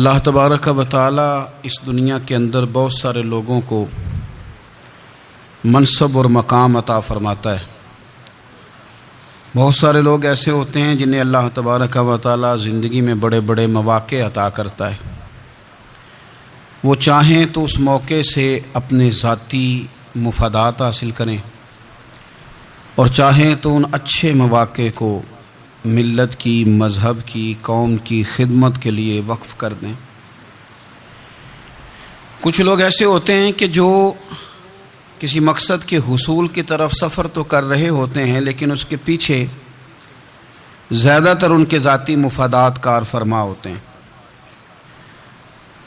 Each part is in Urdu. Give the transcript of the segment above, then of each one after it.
اللہ تبارک و تعالی اس دنیا کے اندر بہت سارے لوگوں کو منصب اور مقام عطا فرماتا ہے۔ بہت سارے لوگ ایسے ہوتے ہیں جنہیں اللہ تبارک و تعالی زندگی میں بڑے بڑے مواقع عطا کرتا ہے۔ وہ چاہیں تو اس موقع سے اپنے ذاتی مفادات حاصل کریں اور چاہیں تو ان اچھے مواقع کو ملت کی، مذہب کی، قوم کی خدمت کے لیے وقف کر دیں۔ کچھ لوگ ایسے ہوتے ہیں کہ جو کسی مقصد کے حصول کی طرف سفر تو کر رہے ہوتے ہیں، لیکن اس کے پیچھے زیادہ تر ان کے ذاتی مفادات کار فرما ہوتے ہیں،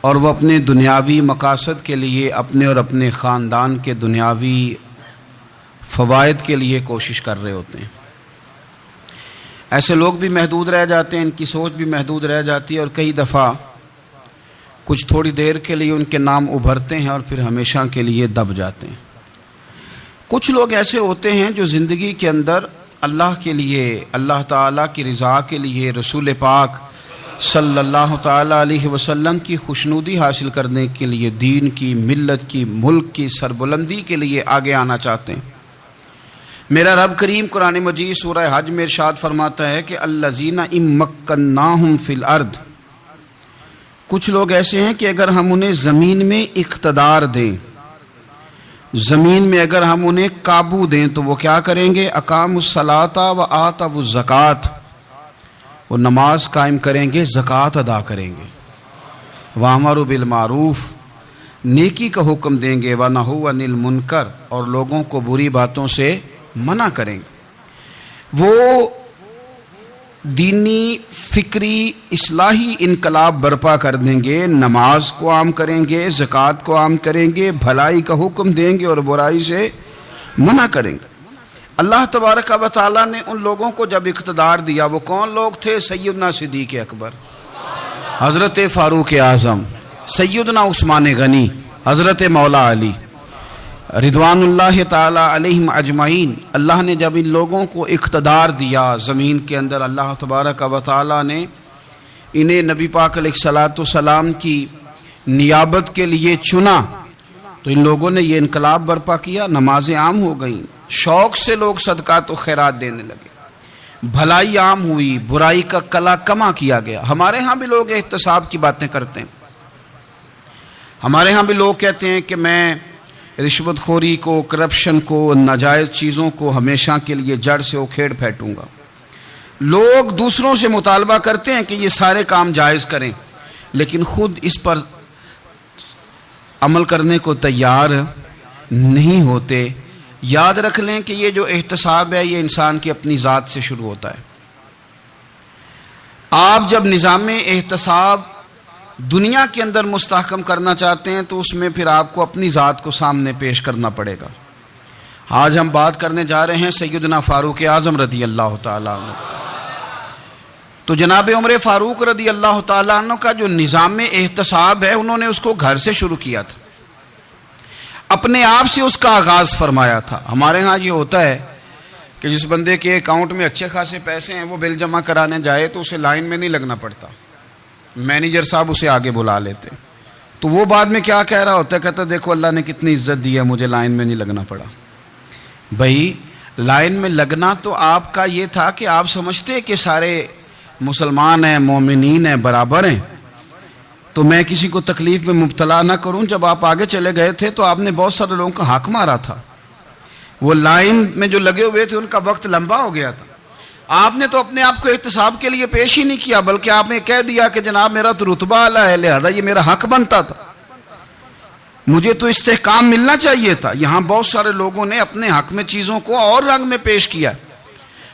اور وہ اپنے دنیاوی مقاصد کے لیے، اپنے اور اپنے خاندان کے دنیاوی فوائد کے لیے کوشش کر رہے ہوتے ہیں۔ ایسے لوگ بھی محدود رہ جاتے ہیں، ان کی سوچ بھی محدود رہ جاتی ہے، اور کئی دفعہ کچھ تھوڑی دیر کے لیے ان کے نام ابھرتے ہیں اور پھر ہمیشہ کے لیے دب جاتے ہیں۔ کچھ لوگ ایسے ہوتے ہیں جو زندگی کے اندر اللہ کے لیے، اللہ تعالیٰ کی رضا کے لیے، رسول پاک صلی اللہ تعالیٰ علیہ وسلم کی خوشنودی حاصل کرنے کے لیے، دین کی، ملت کی، ملک کی سربلندی کے لیے آگے آنا چاہتے ہیں۔ میرا رب کریم قرآن مجید سورہ حج میں ارشاد فرماتا ہے کہ الذین ان مکناہم فی الارض، کچھ لوگ ایسے ہیں کہ اگر ہم انہیں زمین میں اقتدار دیں، زمین میں اگر ہم انہیں قابو دیں تو وہ کیا کریں گے؟ اقاموا الصلاۃ و آتوا الزکوٰۃ، وہ نماز قائم کریں گے، زکوٰۃ ادا کریں گے، وامروا بالمعروف، نیکی کا حکم دیں گے، ونہوا عن المنکر، اور لوگوں کو بری باتوں سے منع کریں گے۔ وہ دینی، فکری، اصلاحی انقلاب برپا کر دیں گے، نماز کو عام کریں گے، زکوٰۃ کو عام کریں گے، بھلائی کا حکم دیں گے اور برائی سے منع کریں گے۔ اللہ تبارک و تعالیٰ نے ان لوگوں کو جب اقتدار دیا، وہ کون لوگ تھے؟ سیدنا صدیق اکبر، حضرت فاروق اعظم، سیدنا عثمان غنی، حضرت مولا علی رضوان اللہ تعالی علیہم اجمعین۔ اللہ نے جب ان لوگوں کو اقتدار دیا زمین کے اندر، اللہ تبارک و تعالی نے انہیں نبی پاک علیہ الصلاۃ والسلام کی نیابت کے لیے چنا، تو ان لوگوں نے یہ انقلاب برپا کیا، نمازیں عام ہو گئیں، شوق سے لوگ صدقات و خیرات دینے لگے، بھلائی عام ہوئی، برائی کا کلا کما کیا گیا۔ ہمارے ہاں بھی لوگ احتساب کی باتیں کرتے ہیں، ہمارے ہاں بھی لوگ کہتے ہیں کہ میں رشوت خوری کو، کرپشن کو، ناجائز چیزوں کو ہمیشہ کے لیے جڑ سے اکھیڑ پھینٹوں گا۔ لوگ دوسروں سے مطالبہ کرتے ہیں کہ یہ سارے کام جائز کریں، لیکن خود اس پر عمل کرنے کو تیار نہیں ہوتے۔ یاد رکھ لیں کہ یہ جو احتساب ہے، یہ انسان کی اپنی ذات سے شروع ہوتا ہے۔ آپ جب نظام احتساب دنیا کے اندر مستحکم کرنا چاہتے ہیں تو اس میں پھر آپ کو اپنی ذات کو سامنے پیش کرنا پڑے گا۔ آج ہم بات کرنے جا رہے ہیں سیدنا فاروق اعظم رضی اللہ تعالیٰ عنہ۔ تو جناب عمر فاروق رضی اللہ تعالیٰ عنہ کا جو نظام احتساب ہے، انہوں نے اس کو گھر سے شروع کیا تھا، اپنے آپ سے اس کا آغاز فرمایا تھا۔ ہمارے ہاں یہ ہوتا ہے کہ جس بندے کے اکاؤنٹ میں اچھے خاصے پیسے ہیں، وہ بل جمع کرانے جائے تو اسے لائن میں نہیں لگنا پڑتا، مینیجر صاحب اسے آگے بلا لیتے، تو وہ بعد میں کیا کہہ رہا ہوتا ہے؟ کہتا دیکھو اللہ نے کتنی عزت دی ہے، مجھے لائن میں نہیں لگنا پڑا۔ بھائی لائن میں لگنا تو آپ کا یہ تھا کہ آپ سمجھتے کہ سارے مسلمان ہیں، مومنین ہیں، برابر ہیں، تو میں کسی کو تکلیف میں مبتلا نہ کروں۔ جب آپ آگے چلے گئے تھے تو آپ نے بہت سارے لوگوں کا حق مارا تھا، وہ لائن میں جو لگے ہوئے تھے ان کا وقت لمبا ہو گیا تھا۔ آپ نے تو اپنے آپ کو احتساب کے لیے پیش ہی نہیں کیا، بلکہ آپ نے کہہ دیا کہ جناب میرا تو رتبہ اعلیٰ ہے، لہذا یہ میرا حق بنتا تھا، مجھے تو استحکام ملنا چاہیے تھا۔ یہاں بہت سارے لوگوں نے اپنے حق میں چیزوں کو اور رنگ میں پیش کیا۔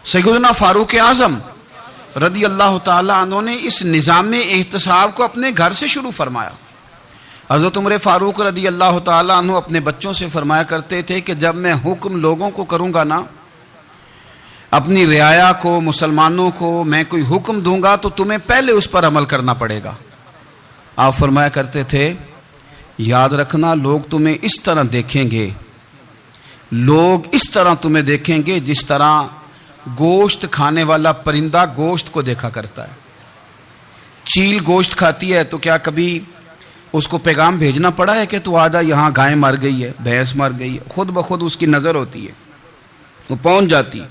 سیدنا فاروق اعظم رضی اللہ تعالیٰ عنہ نے اس نظام احتساب کو اپنے گھر سے شروع فرمایا۔ حضرت عمر فاروق رضی اللہ تعالیٰ عنہ اپنے بچوں سے فرمایا کرتے تھے کہ جب میں حکم لوگوں کو کروں گا نا، اپنی رعایا کو، مسلمانوں کو میں کوئی حکم دوں گا تو تمہیں پہلے اس پر عمل کرنا پڑے گا۔ آپ فرمایا کرتے تھے یاد رکھنا، لوگ تمہیں اس طرح دیکھیں گے، لوگ اس طرح تمہیں دیکھیں گے جس طرح گوشت کھانے والا پرندہ گوشت کو دیکھا کرتا ہے، چیل گوشت کھاتی ہے تو کیا کبھی اس کو پیغام بھیجنا پڑا ہے کہ تو آ جا یہاں گائے مر گئی ہے، بھینس مر گئی ہے؟ خود بخود اس کی نظر ہوتی ہے، وہ پہنچ جاتی.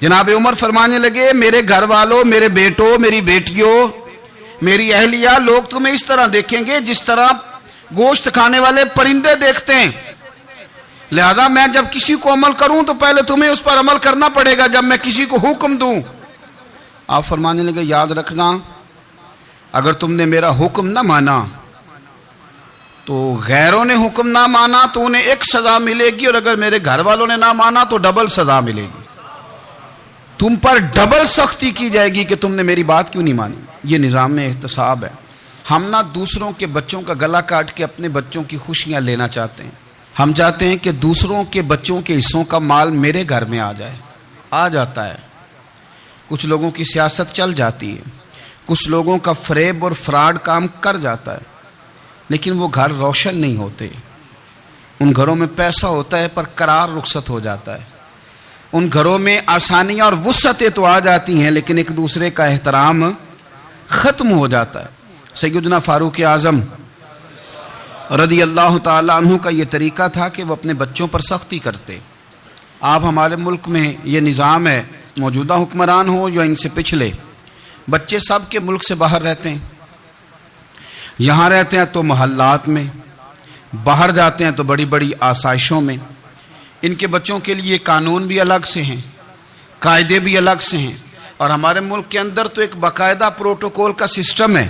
جناب عمر فرمانے لگے میرے گھر والوں، میرے بیٹوں، میری بیٹیوں، میری اہلیہ، لوگ تمہیں اس طرح دیکھیں گے جس طرح گوشت کھانے والے پرندے دیکھتے ہیں، لہذا میں جب کسی کو عمل کروں تو پہلے تمہیں اس پر عمل کرنا پڑے گا جب میں کسی کو حکم دوں. آپ فرمانے لگے یاد رکھنا اگر تم نے میرا حکم نہ مانا تو غیروں نے حکم نہ مانا تو انہیں ایک سزا ملے گی، اور اگر میرے گھر والوں نے نہ مانا تو ڈبل سزا ملے گی. تم پر ڈبل سختی کی جائے گی کہ تم نے میری بات کیوں نہیں مانی. یہ نظام احتساب ہے. ہم نہ دوسروں کے بچوں کا گلا کاٹ کے اپنے بچوں کی خوشیاں لینا چاہتے ہیں. ہم چاہتے ہیں کہ دوسروں کے بچوں کے حصوں کا مال میرے گھر میں آ جائے. آ جاتا ہے. کچھ لوگوں کی سیاست چل جاتی ہے، کچھ لوگوں کا فریب اور فراڈ کام کر جاتا ہے، لیکن وہ گھر روشن نہیں ہوتے. ان گھروں میں پیسہ ہوتا ہے پر قرار رخصت ہو جاتا ہے. ان گھروں میں آسانیاں اور وسعتیں تو آ جاتی ہیں لیکن ایک دوسرے کا احترام ختم ہو جاتا ہے. سیدنا فاروق اعظم رضی اللہ تعالی عنہ کا یہ طریقہ تھا کہ وہ اپنے بچوں پر سختی کرتے. آپ ہمارے ملک میں یہ نظام ہے، موجودہ حکمران ہو یا ان سے پچھلے، بچے سب کے ملک سے باہر رہتے ہیں. یہاں رہتے ہیں تو محلات میں، باہر جاتے ہیں تو بڑی بڑی آسائشوں میں. ان کے بچوں کے لیے قانون بھی الگ سے ہیں، قاعدے بھی الگ سے ہیں، اور ہمارے ملک کے اندر تو ایک باقاعدہ پروٹوکول کا سسٹم ہے.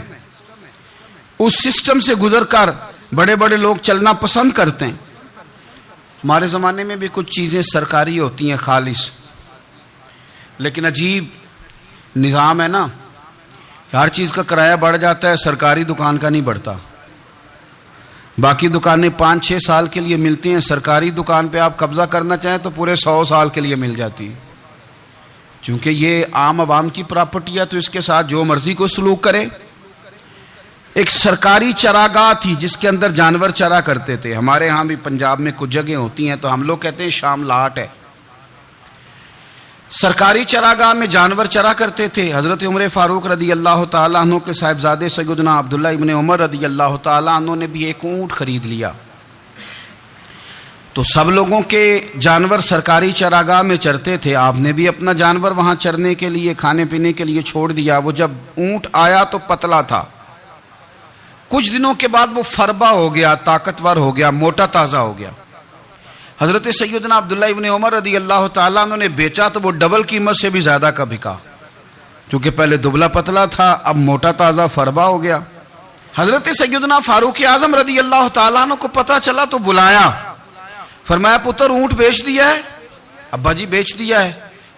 اس سسٹم سے گزر کر بڑے بڑے لوگ چلنا پسند کرتے ہیں. ہمارے زمانے میں بھی کچھ چیزیں سرکاری ہوتی ہیں خالص، لیکن عجیب نظام ہے نا، ہر چیز کا کرایہ بڑھ جاتا ہے، سرکاری دکان کا نہیں بڑھتا. باقی دکانیں 5-6 سال کے لیے ملتی ہیں، سرکاری دکان پہ آپ قبضہ کرنا چاہیں تو پورے 100 سال کے لیے مل جاتی ہے. چونکہ یہ عام عوام کی پراپرٹی ہے تو اس کے ساتھ جو مرضی کو سلوک کرے. ایک سرکاری چراگاہ تھی جس کے اندر جانور چرا کرتے تھے. ہمارے ہاں بھی پنجاب میں کچھ جگہ ہوتی ہیں تو ہم لوگ کہتے ہیں شام لاٹ ہے. سرکاری چراگاہ میں جانور چرا کرتے تھے. حضرت عمر فاروق رضی اللہ تعالیٰ عنہ کے صاحبزادے سیدنا عبداللہ ابن عمر رضی اللہ تعالیٰ عنہ نے بھی ایک اونٹ خرید لیا. تو سب لوگوں کے جانور سرکاری چراگاہ میں چرتے تھے، آپ نے بھی اپنا جانور وہاں چرنے کے لیے، کھانے پینے کے لیے چھوڑ دیا. وہ جب اونٹ آیا تو پتلا تھا، کچھ دنوں کے بعد وہ فربا ہو گیا، طاقتور ہو گیا، موٹا تازہ ہو گیا. حضرت سیدنا عبداللہ ابن عمر رضی اللہ تعالیٰ عنہ نے بیچا تو وہ ڈبل قیمت سے بھی زیادہ کا بکا، کیونکہ پہلے دبلا پتلا تھا، اب موٹا تازہ فربا ہو گیا. حضرت سیدنا فاروق اعظم رضی اللہ تعالیٰ عنہ کو پتہ چلا تو بلایا، فرمایا پتر اونٹ بیچ دیا ہے؟ ابا جی بیچ دیا ہے.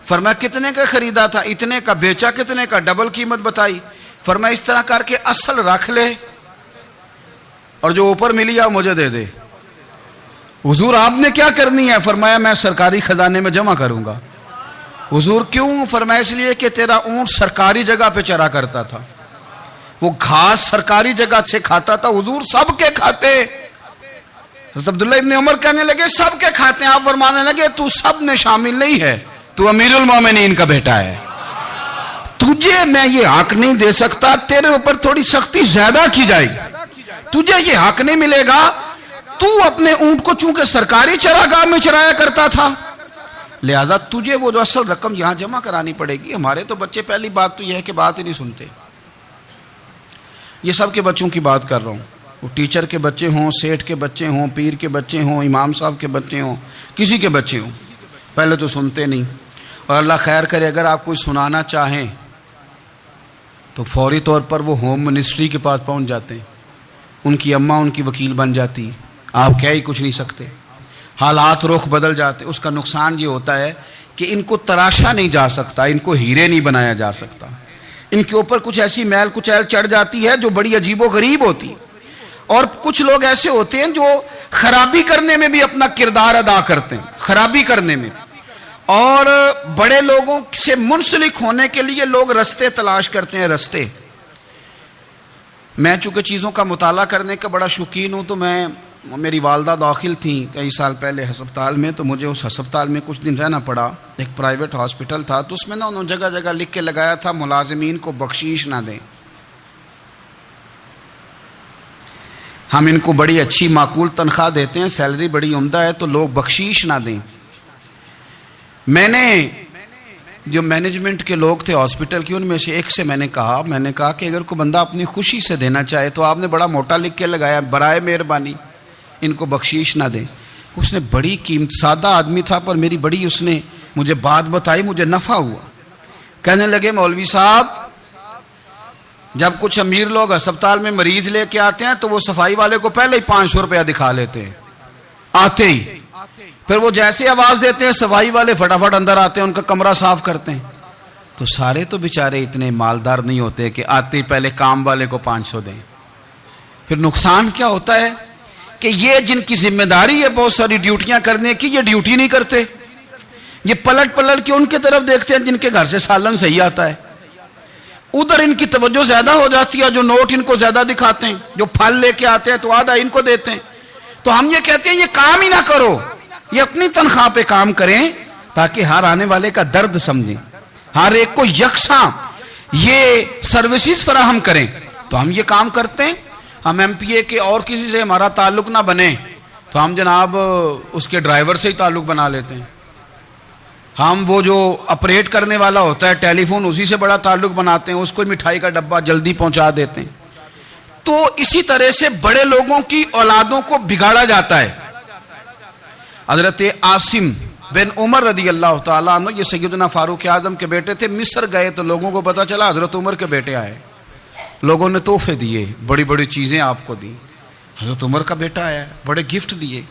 فرمایا کتنے کا خریدا تھا؟ اتنے کا. بیچا کتنے کا؟ ڈبل قیمت بتائی. فرمایا اس طرح کر کے اصل رکھ لے اور جو اوپر ملی ہے مجھے دے دے. حضور آپ نے کیا کرنی ہے؟ فرمایا میں سرکاری خزانے میں جمع کروں گا. حضور کیوں؟ فرمایا اس لیے کہ تیرا اونٹ سرکاری جگہ پہ چرا کرتا تھا، وہ گھاس سرکاری جگہ سے کھاتا تھا. حضور سب کے کھاتے. حضرت عبداللہ ابن عمر کہنے لگے سب کے کھاتے ہیں. آپ فرمانے لگے تو سب میں شامل نہیں ہے، تو امیر المومنین کا بیٹا ہے، تجھے میں یہ حق نہیں دے سکتا، تیرے اوپر تھوڑی سختی زیادہ کی جائے گی، تجھے یہ حق نہیں ملے گا. تو اپنے اونٹ کو چونکہ سرکاری چراگاہ میں چرایا کرتا تھا، لہذا تجھے وہ جو اصل رقم یہاں جمع کرانی پڑے گی. ہمارے تو بچے پہلی بات تو یہ ہے کہ بات ہی نہیں سنتے. یہ سب کے بچوں کی بات کر رہا ہوں، وہ ٹیچر کے بچے ہوں، سیٹھ کے بچے ہوں، پیر کے بچے ہوں، امام صاحب کے بچے ہوں، کسی کے بچے ہوں، پہلے تو سنتے نہیں. اور اللہ خیر کرے اگر آپ کوئی سنانا چاہیں تو فوری طور پر وہ ہوم منسٹری کے پاس پہنچ جاتے ہیں، ان کی اماں ان کی وکیل بن جاتی، آپ کہہ ہی کچھ نہیں سکتے، حالات رخ بدل جاتے. اس کا نقصان یہ ہوتا ہے کہ ان کو تراشا نہیں جا سکتا، ان کو ہیرے نہیں بنایا جا سکتا، ان کے اوپر کچھ ایسی میل کچیل چڑھ جاتی ہے جو بڑی عجیب و غریب ہوتی. اور کچھ لوگ ایسے ہوتے ہیں جو خرابی کرنے میں بھی اپنا کردار ادا کرتے ہیں، خرابی کرنے میں، اور بڑے لوگوں سے منسلک ہونے کے لیے لوگ رستے تلاش کرتے ہیں. رستے میں چونکہ چیزوں کا مطالعہ کرنے کا بڑا شوقین ہوں، تو میری والدہ داخل تھیں کئی سال پہلے ہسپتال میں، تو مجھے اس ہسپتال میں کچھ دن رہنا پڑا. ایک پرائیویٹ ہاسپٹل تھا، تو اس میں انہوں نے جگہ جگہ لکھ کے لگایا تھا ملازمین کو بخشیش نہ دیں. ہم ان کو بڑی اچھی معقول تنخواہ دیتے ہیں, سیلری بڑی عمدہ ہے, تو لوگ بخشیش نہ دیں. میں نے جو مینجمنٹ کے لوگ تھے ہاسپٹل کی, ان میں سے ایک سے میں نے کہا کہ اگر کوئی بندہ اپنی خوشی سے دینا چاہے تو آپ نے بڑا موٹا لکھ کے لگایا, برائے مہربانی ان کو بخشیش نہ دیں. اس نے بڑی قیمت, سادہ آدمی تھا پر میری بڑی اس نے مجھے بات بتائی, مجھے نفع ہوا. کہنے لگے مولوی صاحب, جب کچھ امیر لوگ ہسپتال میں مریض لے کے آتے ہیں تو وہ صفائی والے کو پہلے ہی 500 روپیہ دکھا لیتے ہیں آتے ہی, پھر وہ جیسے آواز دیتے ہیں صفائی والے فٹافٹ اندر آتے ہیں, ان کا کمرہ صاف کرتے ہیں. تو سارے تو بیچارے اتنے مالدار نہیں ہوتے کہ آتے ہی پہلے کام والے کو 500 دیں. پھر نقصان کیا ہوتا ہے کہ یہ جن کی ذمہ داری ہے بہت ساری ڈیوٹیاں کرنے کی, یہ ڈیوٹی نہیں کرتے. یہ پلٹ کے ان کی طرف دیکھتے ہیں جن کے گھر سے سالن صحیح آتا ہے, ادھر ان کی توجہ زیادہ ہو جاتی ہے, جو نوٹ ان کو زیادہ دکھاتے ہیں, جو پھل لے کے آتے ہیں تو آدھا ان کو دیتے ہیں. تو ہم یہ کہتے ہیں یہ کام ہی نہ کرو, یہ اپنی تنخواہ پہ کام کریں تاکہ ہر آنے والے کا درد سمجھیں, ہر ایک کو یکساں یہ سروسز فراہم کریں. تو ہم یہ کام کرتے ہیں. ہم ایم پی اے کے اور کسی سے ہمارا تعلق نہ بنے تو ہم جناب اس کے ڈرائیور سے ہی تعلق بنا لیتے ہیں. ہم وہ جو آپریٹ کرنے والا ہوتا ہے ٹیلی فون, اسی سے بڑا تعلق بناتے ہیں, اس کو مٹھائی کا ڈبہ جلدی پہنچا دیتے ہیں. تو اسی طرح سے بڑے لوگوں کی اولادوں کو بگاڑا جاتا ہے. حضرت عاصم بن عمر رضی اللہ تعالیٰ عنہ, یہ سیدنا فاروق اعظم کے بیٹے تھے. مصر گئے تو لوگوں کو پتا چلا حضرت عمر کے بیٹے آئے, لوگوں نے تحفے دیے, بڑی بڑی چیزیں آپ کو دی. حضرت عمر کا بیٹا آیا, بڑے گفٹ دیے.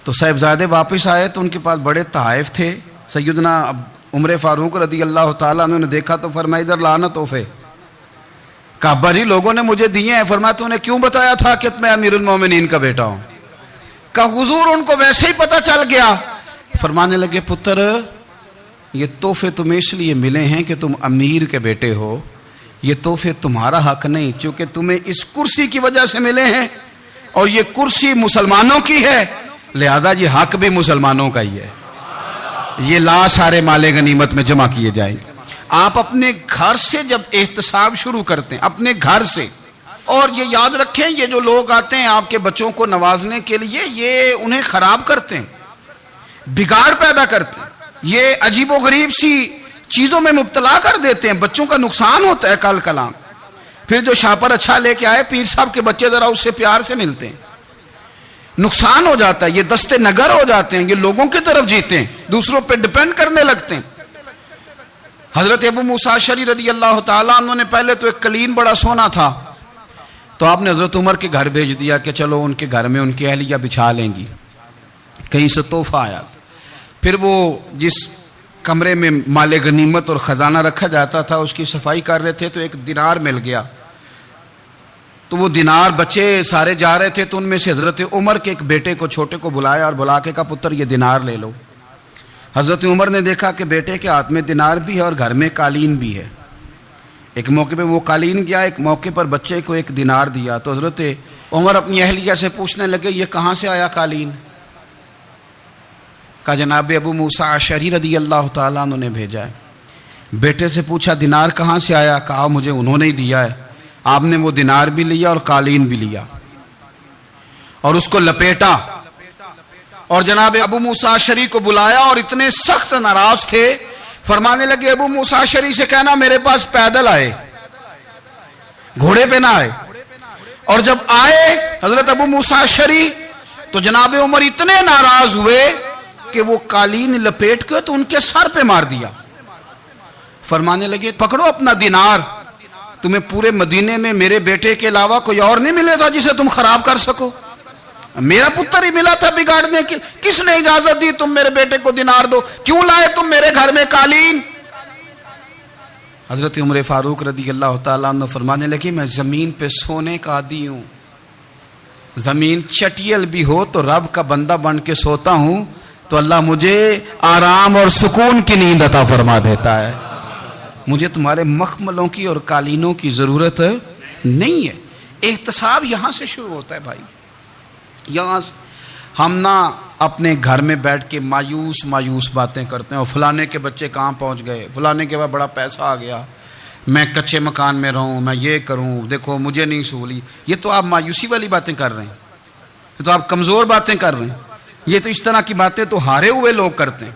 تو صاحبزادے واپس آئے تو ان کے پاس بڑے تحائف تھے. سیدنا عمر فاروق رضی اللہ تعالیٰ عنہ نے دیکھا تو فرمایا ادھر لانا تحفے. کہا ابا جی لوگوں نے مجھے دیے ہیں. فرمایا تو نے کیوں بتایا تھا کہ میں امیر المومنین کا بیٹا ہوں؟ کہا حضور ان کو ویسے ہی پتا چل گیا. فرمانے لگے پتر یہ تحفے تمہیں اس لیے ملے ہیں کہ تم امیر کے بیٹے ہو, یہ تحفے تمہارا حق نہیں, چونکہ تمہیں اس کرسی کی وجہ سے ملے ہیں اور یہ کرسی مسلمانوں کی ہے, لہذا یہ حق بھی مسلمانوں کا ہی ہے. یہ لا سارے مال غنیمت میں جمع کیے جائیں گے. آپ اپنے گھر سے جب احتساب شروع کرتے ہیں, اپنے گھر سے, اور یہ یاد رکھیں یہ جو لوگ آتے ہیں آپ کے بچوں کو نوازنے کے لیے, یہ انہیں خراب کرتے ہیں, بگاڑ پیدا کرتے ہیں, یہ عجیب و غریب سی چیزوں میں مبتلا کر دیتے ہیں. بچوں کا نقصان ہوتا ہے کل کلام. پھر جو شاپر اچھا لے کے آئے, پیر صاحب کے بچے ذرا اس سے پیار سے ملتے ہیں, نقصان ہو جاتا ہے. یہ دستے نگر ہو جاتے ہیں, یہ لوگوں کی طرف جیتے ہیں, دوسروں پہ ڈیپینڈ کرنے لگتے ہیں. حضرت ابو موسیٰ اشعری رضی اللہ تعالیٰ عنہ نے پہلے تو ایک قلین بڑا سونا تھا, تو آپ نے حضرت عمر کے گھر بھیج دیا کہ چلو ان کے گھر میں ان کی اہلیہ بچھا لیں گی. کہیں سے تحفہ آیا. پھر وہ جس کمرے میں مال غنیمت اور خزانہ رکھا جاتا تھا اس کی صفائی کر رہے تھے, تو ایک دینار مل گیا. تو وہ دینار بچے سارے جا رہے تھے, تو ان میں سے حضرت عمر کے ایک بیٹے کو, چھوٹے کو بلایا اور بلا کے کہا پتر یہ دینار لے لو. حضرت عمر نے دیکھا کہ بیٹے کے ہاتھ میں دینار بھی ہے اور گھر میں قالین بھی ہے. ایک موقع پہ وہ قالین گیا, ایک موقع پر بچے کو ایک دینار دیا. تو حضرت عمر اپنی اہلیہ سے پوچھنے لگے یہ کہاں سے آیا قالین؟ کہا جناب ابو موسیٰ اشعری رضی اللہ تعالیٰ عنہ نے بھیجا ہے. بیٹے سے پوچھا دینار کہاں سے آیا؟ کہا مجھے انہوں نے ہی دیا ہے. آپ نے وہ دینار بھی لیا اور قالین بھی لیا اور اس کو لپیٹا, اور جناب ابو موسیٰ اشعری کو بلایا اور اتنے سخت ناراض تھے. فرمانے لگے ابو موسیٰ اشعری سے کہنا میرے پاس پیدل آئے, گھوڑے پہ نہ آئے. اور جب آئے حضرت ابو موسیٰ اشعری تو جناب عمر اتنے ناراض ہوئے کہ وہ قالین لپیٹ کے تو ان کے سر پہ مار دیا. فرمانے لگے پکڑو اپنا دینار, تمہیں پورے مدینے میں میرے بیٹے کے علاوہ کوئی اور نہیں ملے تھا جسے تم خراب کر سکو, میرا پتر ہی ملا تھا بگاڑنے کی. کس نے اجازت دی تم میرے بیٹے کو دینار دو؟ کیوں لائے تم میرے گھر میں قالین؟ حضرت عمر فاروق رضی اللہ تعالیٰ عنہ فرمانے لگے میں زمین پہ سونے کا عادی ہوں, زمین چٹیل بھی ہو تو رب کا بندہ بن کے سوتا ہوں, تو اللہ مجھے آرام اور سکون کی نیند عطا فرما دیتا ہے. مجھے تمہارے مخملوں کی اور قالینوں کی ضرورت نہیں ہے. احتساب یہاں سے شروع ہوتا ہے بھائی. یہاں ہم نہ اپنے گھر میں بیٹھ کے مایوس باتیں کرتے ہیں, اور فلانے کے بچے کہاں پہنچ گئے, فلانے کے بعد بڑا پیسہ آ گیا, میں کچے مکان میں رہوں، میں یہ کروں، دیکھو مجھے نہیں سہولی. یہ تو آپ مایوسی والی باتیں کر رہے ہیں، یہ تو آپ کمزور باتیں کر رہے ہیں. یہ تو اس طرح کی باتیں تو ہارے ہوئے لوگ کرتے ہیں.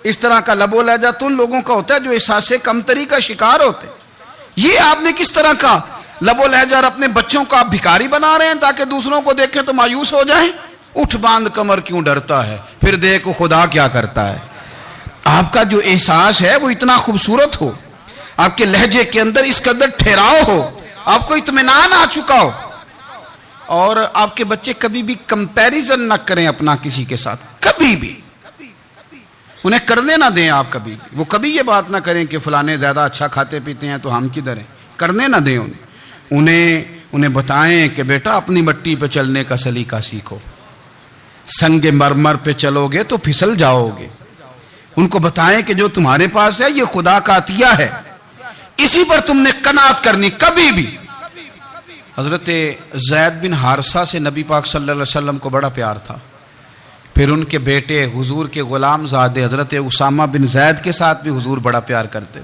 اس طرح کا لب و لہجہ تو ان لوگوں کا ہوتا ہے جو احساس کمتری کا شکار ہوتے ہیں. یہ آپ نے کس طرح کا لب و لہجہ، اور اپنے بچوں کو آپ بھکاری بنا رہے ہیں تاکہ دوسروں کو دیکھیں تو مایوس ہو جائیں. اٹھ باندھ کمر کیوں ڈرتا ہے، پھر دیکھو خدا کیا کرتا ہے. آپ کا جو احساس ہے وہ اتنا خوبصورت ہو، آپ کے لہجے کے اندر اس قدر ٹھہراؤ ہو، آپ کو اطمینان آ چکا ہو، اور آپ کے بچے کبھی بھی کمپیریزن نہ کریں اپنا کسی کے ساتھ. کبھی بھی انہیں کرنے نہ دیں. آپ کبھی وہ کبھی یہ بات نہ کریں کہ فلانے زیادہ اچھا کھاتے پیتے ہیں تو ہم کدھر ہیں. کرنے نہ دیں انہیں بتائیں کہ بیٹا اپنی مٹی پہ چلنے کا سلیقہ سیکھو. سنگ مرمر پہ چلو گے تو پھسل جاؤ گے. ان کو بتائیں کہ جو تمہارے پاس ہے یہ خدا کا عطیہ ہے، اسی پر تم نے قناعت کرنی. کبھی بھی. حضرت زید بن حارثہ سے نبی پاک صلی اللہ علیہ وسلم کو بڑا پیار تھا. پھر ان کے بیٹے حضور کے غلام زادے حضرت اسامہ بن زید کے ساتھ بھی حضور بڑا پیار کرتے.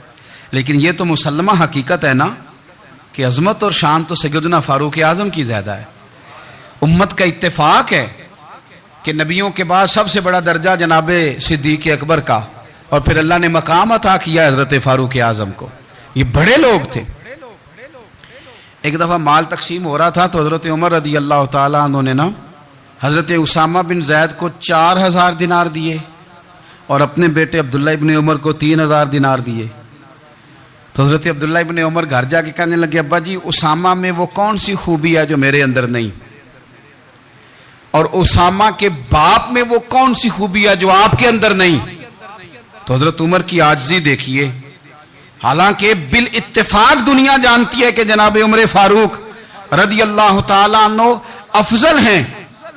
لیکن یہ تو مسلمہ حقیقت ہے نا کہ عظمت اور شان تو سیدنا فاروق اعظم کی زیادہ ہے. امت کا اتفاق ہے کہ نبیوں کے بعد سب سے بڑا درجہ جناب صدیق اکبر کا، اور پھر اللہ نے مقام عطا کیا حضرت فاروق اعظم کو. یہ بڑے لوگ تھے. ایک دفعہ مال تقسیم ہو رہا تھا تو حضرت عمر رضی اللہ تعالیٰ عنہ نے حضرت اسامہ بن زید کو 4000 دینار دیے اور اپنے بیٹے عبداللہ ابن عمر کو 3000 دینار دیے. تو حضرت عبداللہ ابن عمر گھر جا کے کہنے لگے ابا جی اسامہ میں وہ کون سی خوبی ہے جو میرے اندر نہیں، اور اسامہ کے باپ میں وہ کون سی خوبی ہے جو آپ کے اندر نہیں. تو حضرت عمر کی عاجزی دیکھیے. حالانکہ بالاتفاق دنیا جانتی ہے کہ جناب عمر فاروق رضی اللہ تعالیٰ عنہ افضل ہیں،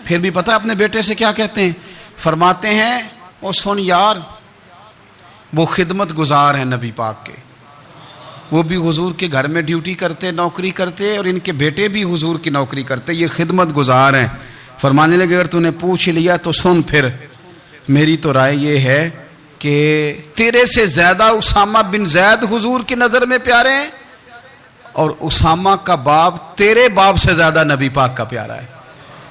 پھر بھی پتہ اپنے بیٹے سے کیا کہتے ہیں؟ فرماتے ہیں وہ سن یار، وہ خدمت گزار ہیں نبی پاک کے، وہ بھی حضور کے گھر میں ڈیوٹی کرتے، نوکری کرتے، اور ان کے بیٹے بھی حضور کی نوکری کرتے، یہ خدمت گزار ہیں. فرمانے لگے اگر تو نے پوچھ لیا تو سن، پھر میری تو رائے یہ ہے کہ تیرے سے زیادہ اسامہ بن زید حضور کی نظر میں پیارے ہیں، اور اسامہ کا باپ تیرے باپ سے زیادہ نبی پاک کا پیارا ہے.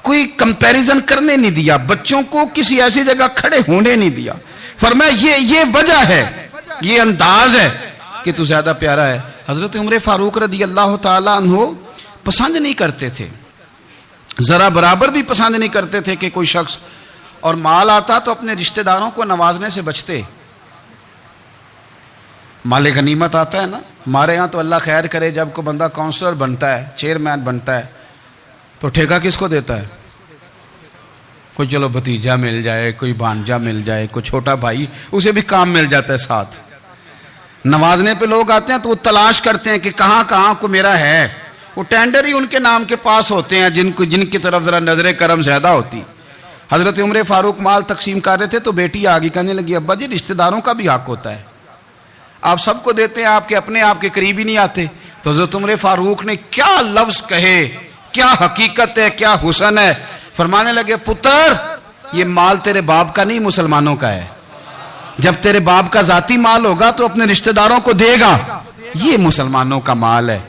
کوئی کمپیریزن کرنے نہیں دیا، بچوں کو کسی ایسی جگہ کھڑے ہونے نہیں دیا. فرمایا یہ وجہ ہے، یہ انداز ہے کہ تو زیادہ پیارا ہے. حضرت عمر فاروق رضی اللہ تعالیٰ عنہ پسند نہیں کرتے تھے، ذرا برابر بھی پسند نہیں کرتے تھے کہ کوئی شخص اور مال آتا تو اپنے رشتہ داروں کو نوازنے سے بچتے. مال غنیمت آتا ہے نا ہمارے ہاں تو اللہ خیر کرے، جب کوئی بندہ کونسلر بنتا ہے، چیئرمین بنتا ہے، تو ٹھیکہ کس کو دیتا ہے؟ کوئی چلو بھتیجا مل جائے، کوئی بھانجا مل جائے، کوئی چھوٹا بھائی، اسے بھی کام مل جاتا ہے ساتھ. نوازنے پہ لوگ آتے ہیں تو وہ تلاش کرتے ہیں کہ کہاں کہاں کو میرا ہے. وہ ٹینڈر ہی ان کے نام کے پاس ہوتے ہیں جن کی طرف ذرا نظر کرم زیادہ ہوتی. حضرت عمر فاروق مال تقسیم کر رہے تھے تو بیٹی آگے کہنے لگی ابا جی رشتہ داروں کا بھی حق ہوتا ہے، آپ سب کو دیتے ہیں، آپ کے اپنے آپ کے قریب ہی نہیں آتے. تو حضرت عمر فاروق نے کیا لفظ کہے، کیا حقیقت ہے، کیا حسن ہے. فرمانے لگے پتر یہ مال تیرے باپ کا نہیں مسلمانوں کا ہے. جب تیرے باپ کا ذاتی مال ہوگا تو اپنے رشتہ داروں کو دے گا، یہ مسلمانوں کا مال ہے،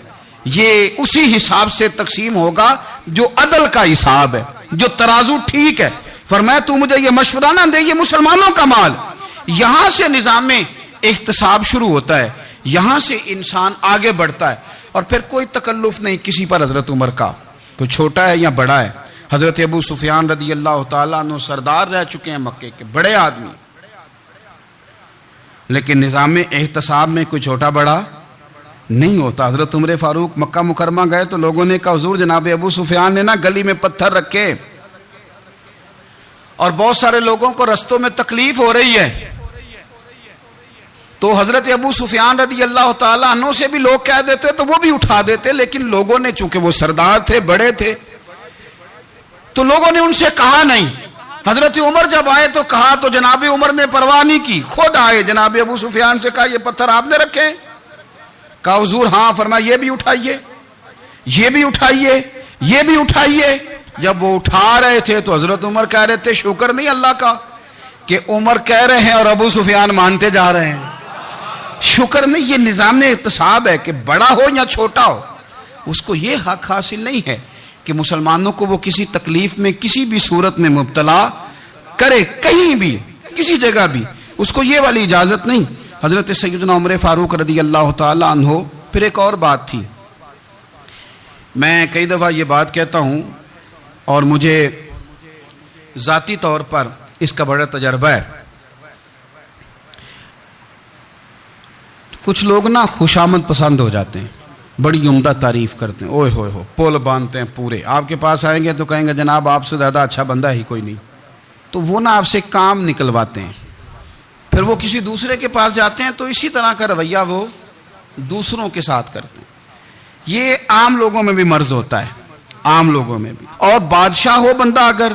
یہ اسی حساب سے تقسیم ہوگا جو عدل کا حساب ہے، جو ترازو ٹھیک ہے. فرمایا تو مجھے یہ مشورہ نہ دے، یہ مسلمانوں کا مال. یہاں سے نظام احتساب شروع ہوتا ہے، یہاں سے انسان آگے بڑھتا ہے، اور پھر کوئی تکلف نہیں کسی پر. حضرت عمر کا کوئی چھوٹا ہے یا بڑا ہے. حضرت ابو سفیان رضی اللہ تعالیٰ عنہ سردار رہ چکے ہیں مکے کے، بڑے آدمی، لیکن نظام احتساب میں کوئی چھوٹا بڑا نہیں ہوتا. حضرت عمر فاروق مکہ مکرمہ گئے تو لوگوں نے کہا حضور جناب ابو سفیان نے گلی میں پتھر رکھے اور بہت سارے لوگوں کو رستوں میں تکلیف ہو رہی ہے. تو حضرت ابو سفیان رضی اللہ تعالیٰ عنہ سے بھی لوگ کہہ دیتے تو وہ بھی اٹھا دیتے، لیکن لوگوں نے چونکہ وہ سردار تھے، بڑے تھے، تو لوگوں نے ان سے کہا نہیں. حضرت عمر جب آئے تو کہا تو جناب عمر نے پرواہ نہیں کی، خود آئے جناب ابو سفیان سے کہا یہ پتھر آپ نے رکھے؟ کہا حضور ہاں. فرمایا یہ بھی اٹھائیے، یہ بھی اٹھائیے، یہ بھی اٹھائیے. جب وہ اٹھا رہے تھے تو حضرت عمر کہہ رہے تھے شکر نہیں اللہ کا کہ عمر کہہ رہے ہیں اور ابو سفیان مانتے جا رہے ہیں. شکر نہیں، یہ نظام احتساب ہے کہ بڑا ہو یا چھوٹا ہو، اس کو یہ حق حاصل نہیں ہے کہ مسلمانوں کو وہ کسی تکلیف میں کسی بھی صورت میں مبتلا کرے، کہیں بھی کسی جگہ بھی، اس کو یہ والی اجازت نہیں۔ حضرت سیدنا عمر فاروق رضی اللہ تعالی عنہ۔ پھر ایک اور بات تھی، میں کئی دفعہ یہ بات کہتا ہوں اور مجھے ذاتی طور پر اس کا بڑا تجربہ ہے۔ کچھ لوگ نا خوشامد پسند ہو جاتے ہیں، بڑی عمدہ تعریف کرتے ہیں، اوئے ہوئے ہو پول باندھتے ہیں پورے، آپ کے پاس آئیں گے تو کہیں گے جناب آپ سے زیادہ اچھا بندہ ہی کوئی نہیں، تو وہ نا آپ سے کام نکلواتے ہیں۔ پھر وہ کسی دوسرے کے پاس جاتے ہیں تو اسی طرح کا رویہ وہ دوسروں کے ساتھ کرتے ہیں۔ یہ عام لوگوں میں بھی مرض ہوتا ہے، عام لوگوں میں بھی۔ اور بادشاہ ہو بندہ اگر،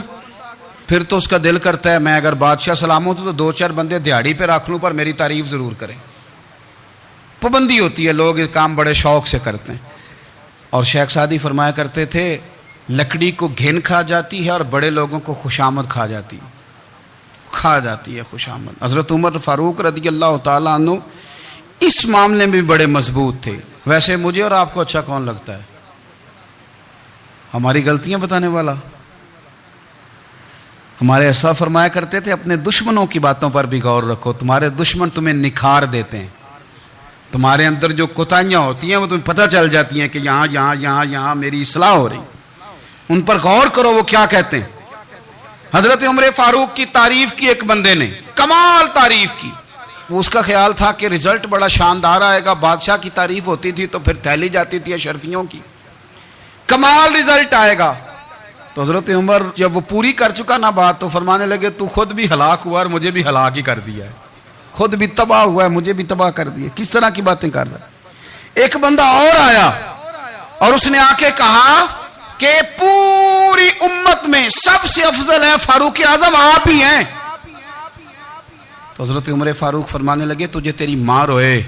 پھر تو اس کا دل کرتا ہے میں اگر بادشاہ سلامت ہوں تو دو چار بندے دیہڑی پہ رکھ لوں پر میری تعریف ضرور کریں۔ پابندی ہوتی ہے، لوگ یہ کام بڑے شوق سے کرتے ہیں۔ اور شیخ سعدی فرمایا کرتے تھے لکڑی کو گھن کھا جاتی ہے اور بڑے لوگوں کو خوشامد کھا جاتی ہے خوشامد۔ حضرت عمر فاروق رضی اللہ تعالیٰ عنہ اس معاملے میں بھی بڑے مضبوط تھے۔ ویسے مجھے اور آپ کو اچھا کون لگتا ہے؟ ہماری غلطیاں بتانے والا؟ ہمارے ایسا فرمایا کرتے تھے اپنے دشمنوں کی باتوں پر بھی غور رکھو، تمہارے دشمن تمہیں نکھار دیتے ہیں، تمہارے اندر جو کوتاہیاں ہوتی ہیں وہ تمہیں پتہ چل جاتی ہیں کہ یہاں میری اصلاح ہو رہی، ان پر غور کرو وہ کیا کہتے ہیں۔ حضرت عمر فاروق کی تعریف کی ایک بندے نے، کمال تعریف کی، وہ اس کا خیال تھا کہ رزلٹ بڑا شاندار آئے گا، بادشاہ کی تعریف ہوتی تھی تو پھر تھیلی جاتی تھی اشرفیوں کی، کمال رزلٹ آئے گا۔ تو حضرت عمر جب وہ پوری کر چکا نا بات تو فرمانے لگے تو خود بھی ہلاک ہوا اور مجھے بھی ہلاک ہی کر دیا ہے، خود بھی تباہ ہوا ہے مجھے بھی تباہ کر دیا۔ کس طرح کی باتیں کر رہا ہے؟ ایک بندہ اور آیا اور اس نے آ کے کہا کہ پوری امت میں سب سے افضل ہے فاروق اعظم آپ ہی ہیں۔ تو حضرت عمر فاروق فرمانے لگے تجھے تیری ماں روئے،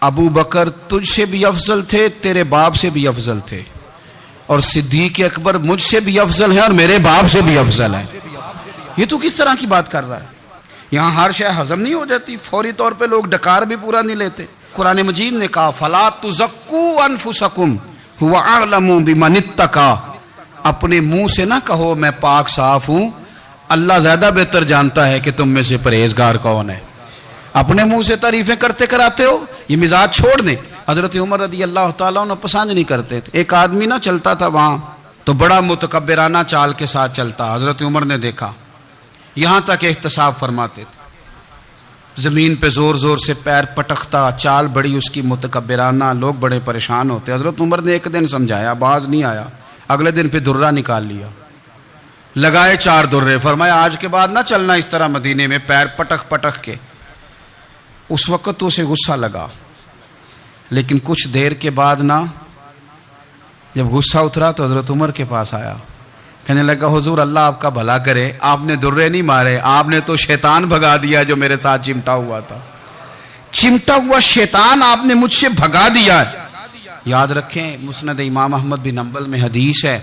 ابو بکر تجھ سے بھی افضل تھے، تیرے باپ سے بھی افضل تھے، اور صدیق اکبر مجھ سے بھی افضل ہیں اور میرے باپ سے بھی افضل ہیں۔ یہ تو کس طرح کی بات کر رہا ہے؟ یہاں ہر شے ہضم نہیں ہو جاتی، فوری طور پہ لوگ ڈکار بھی پورا نہیں لیتے۔ قرآن مجید نے کہا فَلَا تُزَكُّوا أَنفُسَكُمْ هُوَ أَعْلَمُ بِمَنِ اتَّقَىٰ، اپنے منہ سے نہ کہو میں پاک صاف ہوں، اللہ زیادہ بہتر جانتا ہے کہ تم میں سے پرہیزگار کون ہے۔ اپنے منہ سے تعریفیں کرتے کراتے ہو، یہ مزاج چھوڑ دیں۔ حضرت عمر رضی اللہ تعالیٰ عنہ پسند نہیں کرتے تھے۔ ایک آدمی نہ چلتا تھا وہاں تو بڑا متکبرانہ چال کے ساتھ چلتا، حضرت عمر نے دیکھا، یہاں تک احتساب فرماتے تھے، زمین پہ زور زور سے پیر پٹکتا، چال بڑی اس کی متکبرانہ، لوگ بڑے پریشان ہوتے۔ حضرت عمر نے ایک دن سمجھایا، باز نہیں آیا، اگلے دن پہ درہ نکال لیا، لگائے 4 درے، فرمایا آج کے بعد نہ چلنا اس طرح مدینے میں پیر پٹک پٹک کے۔ اس وقت تو اسے غصہ لگا، لیکن کچھ دیر کے بعد نا جب غصہ اترا تو حضرت عمر کے پاس آیا، کہنے لگا حضور اللہ آپ کا بھلا کرے، آپ نے درے نہیں مارے، آپ نے تو شیطان بھگا دیا جو میرے ساتھ چمٹا ہوا تھا، چمٹا ہوا شیطان آپ نے مجھ سے بھگا دیا۔ یاد رکھیں مسند امام احمد بن حنبل میں حدیث ہے،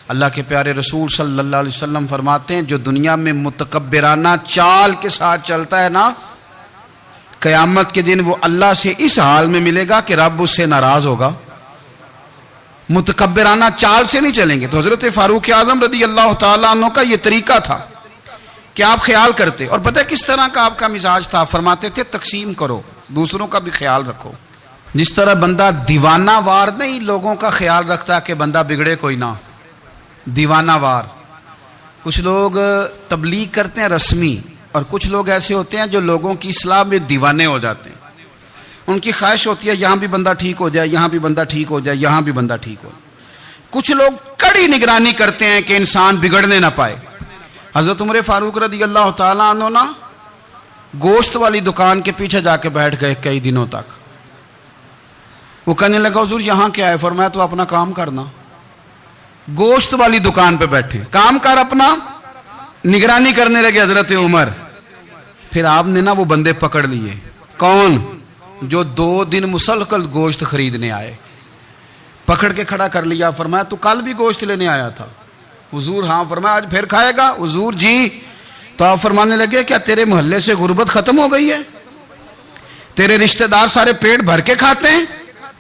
اللہ کے پیارے رسول صلی اللہ علیہ وسلم فرماتے ہیں جو دنیا میں متکبرانہ چال کے ساتھ چلتا ہے نا، قیامت کے دن وہ اللہ سے اس حال میں ملے گا کہ رب اس سے ناراض ہوگا۔ متکبرانہ چال سے نہیں چلیں گے۔ تو حضرت فاروق اعظم رضی اللہ تعالیٰ عنہ کا یہ طریقہ تھا کہ آپ خیال کرتے، اور پتہ کس طرح کا آپ کا مزاج تھا؟ فرماتے تھے تقسیم کرو، دوسروں کا بھی خیال رکھو۔ جس طرح بندہ دیوانہ وار نہیں لوگوں کا خیال رکھتا کہ بندہ بگڑے کوئی نہ، دیوانہ وار۔ کچھ لوگ تبلیغ کرتے ہیں رسمی، اور کچھ لوگ ایسے ہوتے ہیں جو لوگوں کی اصلاح میں دیوانے ہو جاتے ہیں، ان کی خواہش ہوتی ہے یہاں بھی بندہ ٹھیک ہو جائے، یہاں بھی بندہ ٹھیک ہو جائے، یہاں بھی بندہ ٹھیک ہو۔ کچھ لوگ کڑی نگرانی کرتے ہیں کہ انسان بگڑنے نہ پائے۔ حضرت عمر فاروق رضی اللہ تعالیٰ عنہ نا گوشت والی دکان کے پیچھے جا کے بیٹھ گئے کئی دنوں تک۔ وہ کہنے لگا حضور یہاں کیا ہے؟ فرمایا تو اپنا کام کرنا، گوشت والی دکان پہ بیٹھے، کام کر اپنا، نگرانی کرنے لگے حضرت عمر۔ پھر آپ نے نا وہ بندے پکڑ لیے، کون؟ جو 2 دن مسلسل گوشت خریدنے آئے، پکڑ کے کھڑا کر لیا۔ فرمایا تو کل بھی گوشت لینے آیا تھا؟ حضور ہاں۔ فرمایا آج پھر کھائے گا؟ حضور جی۔ تو آپ فرمانے لگے کیا تیرے محلے سے غربت ختم ہو گئی ہے؟ تیرے رشتہ دار سارے پیٹ بھر کے کھاتے ہیں،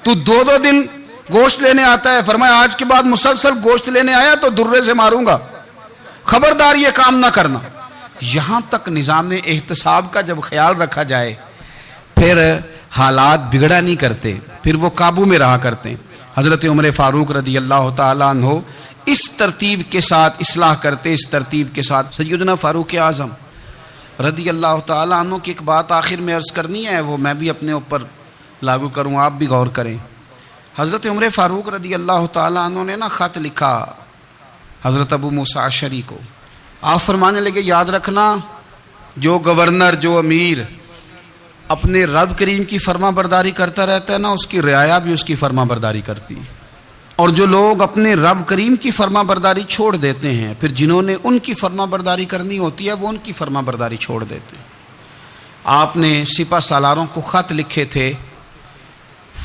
تو 2 دن گوشت لینے آتا ہے، فرمایا آج کے بعد مسلسل گوشت لینے آیا تو درے سے ماروں گا، خبردار یہ کام نہ کرنا۔ یہاں تک نظام احتساب کا جب خیال رکھا جائے پھر حالات بگڑا نہیں کرتے، پھر وہ قابو میں رہا کرتے ہیں۔ حضرت عمر فاروق رضی اللہ تعالیٰ عنہ اس ترتیب کے ساتھ اصلاح کرتے، اس ترتیب کے ساتھ۔ سیدنا فاروق اعظم رضی اللہ تعالیٰ عنہ کی ایک بات آخر میں عرض کرنی ہے، وہ میں بھی اپنے اوپر لاگو کروں، آپ بھی غور کریں۔ حضرت عمر فاروق رضی اللہ تعالیٰ عنہ نے خط لکھا حضرت ابو موسیٰ اشعری کو۔ آپ فرمانے لگے یاد رکھنا، جو گورنر، جو امیر اپنے رب کریم کی فرما برداری کرتا رہتا ہے نا، اس کی رعایا بھی اس کی فرما برداری کرتی، اور جو لوگ اپنے رب کریم کی فرما برداری چھوڑ دیتے ہیں، پھر جنہوں نے ان کی فرما برداری کرنی ہوتی ہے وہ ان کی فرما برداری چھوڑ دیتے ہیں۔ آپ نے سپہ سالاروں کو خط لکھے تھے،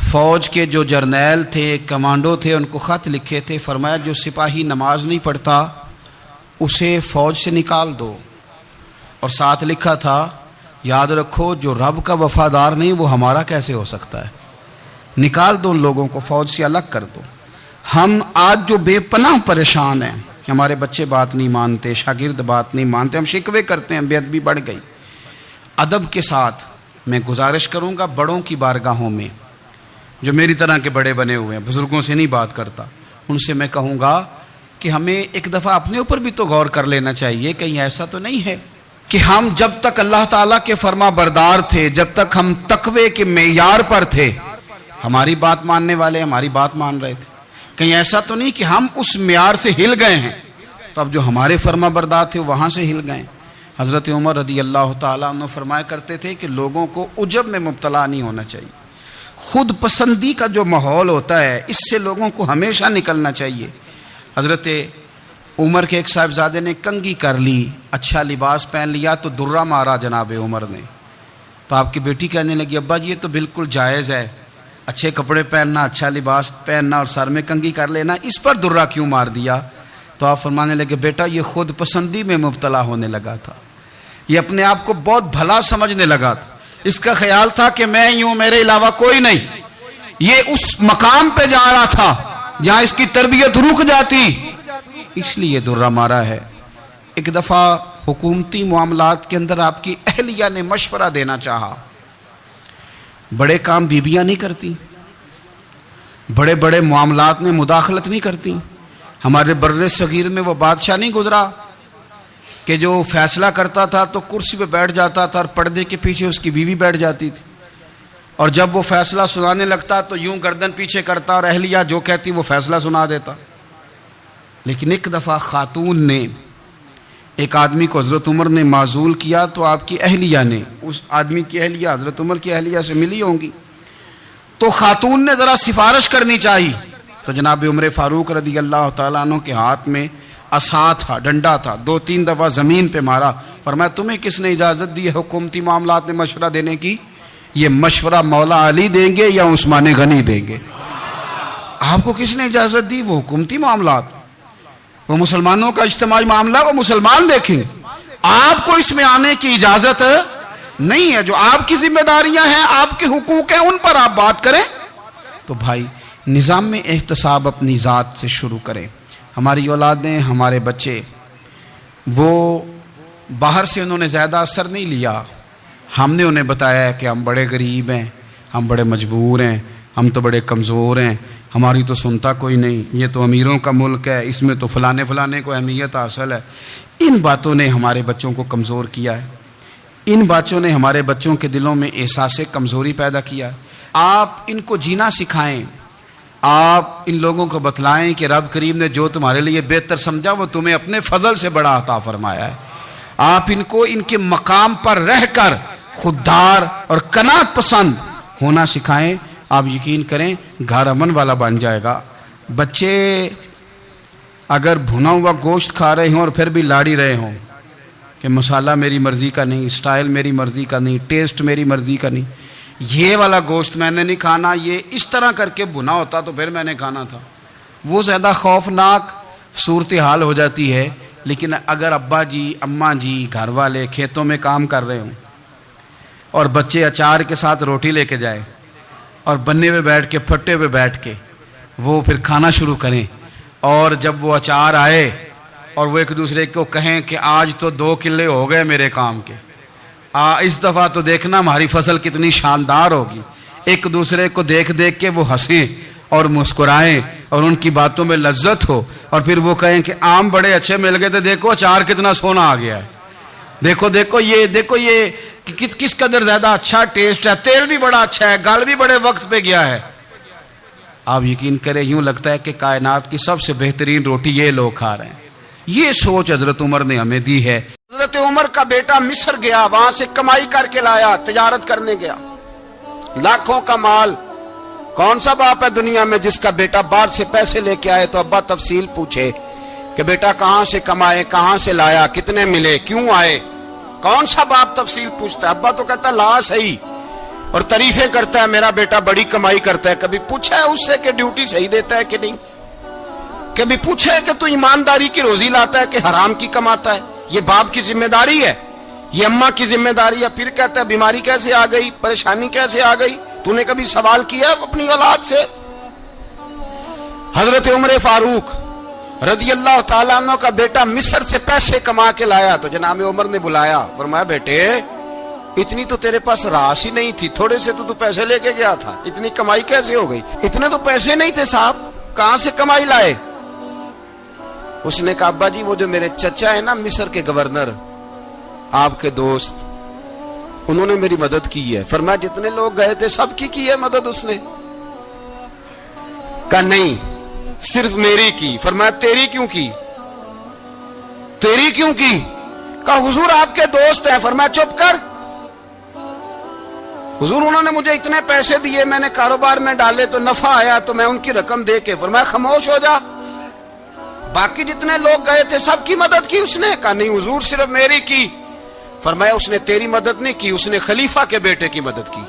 فوج کے جو جرنیل تھے، کمانڈو تھے، ان کو خط لکھے تھے، فرمایا جو سپاہی نماز نہیں پڑھتا اسے فوج سے نکال دو، اور ساتھ لکھا تھا یاد رکھو جو رب کا وفادار نہیں وہ ہمارا کیسے ہو سکتا ہے، نکال دو ان لوگوں کو، فوج سے الگ کر دو۔ ہم آج جو بے پناہ پریشان ہیں، ہمارے بچے بات نہیں مانتے، شاگرد بات نہیں مانتے، ہم شکوے کرتے ہیں، بے ادبی بڑھ گئی۔ ادب کے ساتھ میں گزارش کروں گا بڑوں کی بارگاہوں میں، جو میری طرح کے بڑے بنے ہوئے ہیں، بزرگوں سے نہیں بات کرتا، ان سے میں کہوں گا کہ ہمیں ایک دفعہ اپنے اوپر بھی تو غور کر لینا چاہیے، کہیں ایسا تو نہیں ہے کہ ہم جب تک اللہ تعالیٰ کے فرما بردار تھے، جب تک ہم تقوی کے معیار پر تھے، ہماری بات ماننے والے ہماری بات مان رہے تھے، کہیں ایسا تو نہیں کہ ہم اس معیار سے ہل گئے ہیں تو اب جو ہمارے فرما بردار تھے وہاں سے ہل گئے۔ حضرت عمر رضی اللہ تعالیٰ عنہ فرمایا کرتے تھے کہ لوگوں کو عجب میں مبتلا نہیں ہونا چاہیے، خود پسندی کا جو ماحول ہوتا ہے اس سے لوگوں کو ہمیشہ نکلنا چاہیے۔ حضرت عمر کے ایک صاحبزادے نے کنگھی کر لی، اچھا لباس پہن لیا تو درہ مارا جناب عمر نے، تو آپ کی بیٹی کہنے لگی ابا جی یہ تو بالکل جائز ہے، اچھے کپڑے پہننا، اچھا لباس پہننا اور سر میں کنگھی کر لینا، اس پر درہ کیوں مار دیا؟ تو آپ فرمانے لگے بیٹا یہ خود پسندی میں مبتلا ہونے لگا تھا، یہ اپنے آپ کو بہت بھلا سمجھنے لگا تھا، اس کا خیال تھا کہ میں ہی ہوں، میرے علاوہ کوئی نہیں، یہ اس مقام پہ جا رہا تھا جہاں اس کی تربیت رک جاتی، اس لیے درہ مارا ہے۔ ایک دفعہ حکومتی معاملات کے اندر آپ کی اہلیہ نے مشورہ دینا چاہا، بڑے کام بیویاں نہیں کرتی، بڑے بڑے معاملات میں مداخلت نہیں کرتی۔ ہمارے بر صغیر میں وہ بادشاہ نہیں گزرا کہ جو فیصلہ کرتا تھا تو کرسی پہ بیٹھ جاتا تھا اور پردے کے پیچھے اس کی بیوی بیٹھ جاتی تھی، اور جب وہ فیصلہ سنانے لگتا تو یوں گردن پیچھے کرتا اور اہلیہ جو کہتی وہ فیصلہ سنا دیتا۔ لیکن ایک دفعہ خاتون نے ایک آدمی کو حضرت عمر نے معزول کیا تو آپ کی اہلیہ نے، اس آدمی کی اہلیہ حضرت عمر کی اہلیہ سے ملی ہوں گی، تو خاتون نے ذرا سفارش کرنی چاہیے، تو جناب عمر فاروق رضی اللہ تعالیٰ عنہ کے ہاتھ میں عصا تھا، ڈنڈا تھا، 2-3 دفعہ زمین پہ مارا، فرمایا تمہیں کس نے اجازت دی ہے حکومتی معاملات میں مشورہ دینے کی؟ یہ مشورہ مولا علی دیں گے یا عثمان غنی دیں گے؟ آپ کو کس نے اجازت دی؟ وہ حکومتی معاملات، وہ مسلمانوں کا اجتماعی معاملہ وہ مسلمان دیکھیں گے، آپ کو اس میں آنے کی اجازت نہیں ہے۔ جو آپ کی ذمہ داریاں ہیں، آپ کے حقوق ہیں، ان پر آپ بات کریں۔ تو بھائی نظام میں احتساب اپنی ذات سے شروع کریں۔ ہماری اولادیں، ہمارے بچے، وہ باہر سے انہوں نے زیادہ اثر نہیں لیا، ہم نے انہیں بتایا ہے کہ ہم بڑے غریب ہیں، ہم بڑے مجبور ہیں، ہم تو بڑے کمزور ہیں، ہماری تو سنتا کوئی نہیں، یہ تو امیروں کا ملک ہے، اس میں تو فلانے فلانے کو اہمیت حاصل ہے۔ ان باتوں نے ہمارے بچوں کو کمزور کیا ہے، ان باتوں نے ہمارے بچوں کے دلوں میں احساس کمزوری پیدا کیا ہے۔ آپ ان کو جینا سکھائیں، آپ ان لوگوں کو بتلائیں کہ رب کریم نے جو تمہارے لیے بہتر سمجھا وہ تمہیں اپنے فضل سے بڑا عطا فرمایا ہے۔ آپ ان کو ان کے مقام پر رہ کر خوددار اور قناعت پسند ہونا سکھائیں، آپ یقین کریں گھر امن والا بن جائے گا۔ بچے اگر بھنا ہوا گوشت کھا رہے ہوں اور پھر بھی لاڑی رہے ہوں کہ مسالہ میری مرضی کا نہیں، سٹائل میری مرضی کا نہیں، ٹیسٹ میری مرضی کا نہیں، یہ والا گوشت میں نے نہیں کھانا، یہ اس طرح کر کے بھنا ہوتا تو پھر میں نے کھانا تھا، وہ زیادہ خوفناک صورتحال ہو جاتی ہے۔ لیکن اگر ابا جی، اماں جی، گھر والے کھیتوں میں کام کر رہے ہوں، اور بچے اچار کے ساتھ روٹی لے کے جائیں اور بننے پہ بیٹھ کے پھٹے پہ بیٹھ کے وہ پھر کھانا شروع کریں، اور جب وہ اچار آئے اور وہ ایک دوسرے کو کہیں کہ آج تو 2 کلے ہو گئے میرے کام کے، اس دفعہ تو دیکھنا ہماری فصل کتنی شاندار ہوگی، ایک دوسرے کو دیکھ دیکھ کے وہ ہنسیں اور مسکرائیں اور ان کی باتوں میں لذت ہو، اور پھر وہ کہیں کہ آم بڑے اچھے مل گئے تھے، دیکھو اچار کتنا سونا آ گیا ہے، دیکھو یہ کس قدر زیادہ اچھا ٹیسٹ ہے، تیل بھی بڑا اچھا ہے، گل بھی بڑے وقت پہ گیا ہے۔ آپ یقین کریں یوں لگتا ہے کہ کائنات کی سب سے بہترین روٹی یہ لوگ کھا رہے ہیں۔ یہ سوچ حضرت عمر نے ہمیں دی ہے۔ حضرت عمر کا بیٹا مصر گیا، وہاں سے کمائی کر کے لایا، تجارت کرنے گیا، لاکھوں کا مال۔ کون سا باپ ہے دنیا میں جس کا بیٹا باہر سے پیسے لے کے آئے تو ابا تفصیل پوچھے کہ بیٹا کہاں سے کمائے، کہاں سے لایا، کتنے ملے، کیوں آئے؟ کون سا باپ تفصیل پوچھتا ہے؟ ابا تو کہتا ہے لا صحیح، اور تعریفیں کرتا ہے میرا بیٹا بڑی کمائی کرتا ہے۔ کبھی پوچھا ہے اس سے کہ ڈیوٹی صحیح دیتا ہے کہ نہیں؟ کبھی پوچھا ہے کہ تو ایمانداری کی روزی لاتا ہے کہ حرام کی کماتا ہے؟ یہ باپ کی ذمہ داری ہے، یہ اماں کی ذمہ داری ہے۔ پھر کہتا ہے بیماری کیسے آ گئی، پریشانی کیسے آ گئی؟ تو نے کبھی سوال کیا اپنی اولاد سے؟ حضرت عمر فاروق رضی اللہ تعالیٰ عنہ کا بیٹا مصر سے پیسے کما کے لایا تو جناب عمر نے بلایا، فرمایا بیٹے اتنی تو تیرے پاس راس ہی نہیں تھی، تھوڑے سے تو پیسے لے کے گیا تھا، اتنی کمائی کیسے ہو گئی؟ اتنے تو پیسے نہیں تھے صاحب، کہاں سے کمائی لائے؟ اس نے کہا ابا جی وہ جو میرے چچا ہے نا مصر کے گورنر، آپ کے دوست، انہوں نے میری مدد کی ہے۔ فرمایا جتنے لوگ گئے تھے سب کی ہے مدد اس نے؟ کہا نہیں صرف میری کی۔ فرمایا تیری کیوں کی؟ تیری کیوں کی؟ کہا حضور آپ کے دوست ہیں۔ فرمایا چپ کر، حضور انہوں نے مجھے اتنے پیسے دیے، میں نے کاروبار میں ڈالے تو نفع آیا تو میں ان کی رقم دے کے۔ فرمایا خاموش ہو جا، باقی جتنے لوگ گئے تھے سب کی مدد کی اس نے؟ کہا نہیں حضور صرف میری کی۔ فرمایا اس نے تیری مدد نہیں کی، اس نے خلیفہ کے بیٹے کی مدد کی،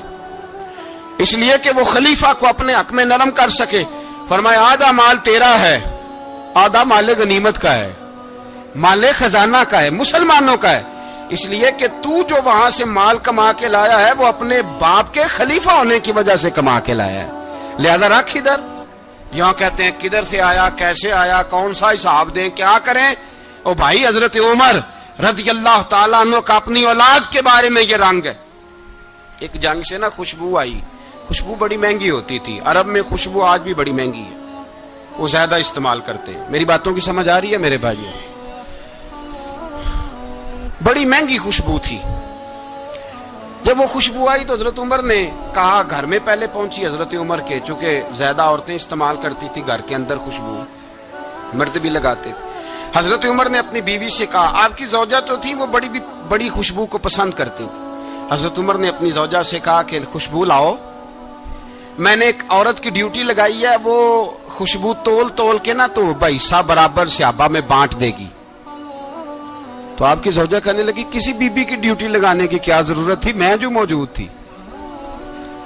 اس لیے کہ وہ خلیفہ کو اپنے حق میں نرم کر سکے۔ فرمایا آدھا مال تیرا ہے، آدھا مال غنیمت کا ہے، مال خزانہ کا ہے، مسلمانوں کا ہے، اس لیے کہ تو جو وہاں سے مال کما کے لایا ہے وہ اپنے باپ کے خلیفہ ہونے کی وجہ سے کما کے لایا ہے، لہذا رکھ ادھر۔ یہاں کہتے ہیں کدھر سے آیا، کیسے آیا، کون سا حساب دیں، کیا کریں؟ او بھائی حضرت عمر رضی اللہ تعالیٰ عنہ کا اپنی اولاد کے بارے میں یہ رنگ ہے۔ ایک جنگ سے نا خوشبو آئی، خوشبو بڑی مہنگی ہوتی تھی، عرب میں خوشبو آج بھی بڑی مہنگی ہے، وہ زیادہ استعمال کرتے ہیں۔ میری باتوں کی سمجھ آ رہی ہے میرے بھائیوں؟ بڑی مہنگی خوشبو تھی۔ جب وہ خوشبو آئی تو حضرت عمر نے کہا، گھر میں پہلے پہنچی حضرت عمر کے، چونکہ زیادہ عورتیں استعمال کرتی تھی گھر کے اندر خوشبو، مرد بھی لگاتے تھے۔ حضرت عمر نے اپنی بیوی سے کہا، آپ کی زوجہ تو تھی وہ بڑی خوشبو کو پسند کرتی تھی۔ حضرت عمر نے اپنی زوجہ سے کہا کہ خوشبو لاؤ، میں نے ایک عورت کی ڈیوٹی لگائی ہے، وہ خوشبو تول کے نا تو حصہ برابر صحابہ میں بانٹ دے گی۔ تو آپ کی زوجہ کہنے لگی کسی بی بی کی ڈیوٹی لگانے کی کیا ضرورت تھی، میں جو موجود تھی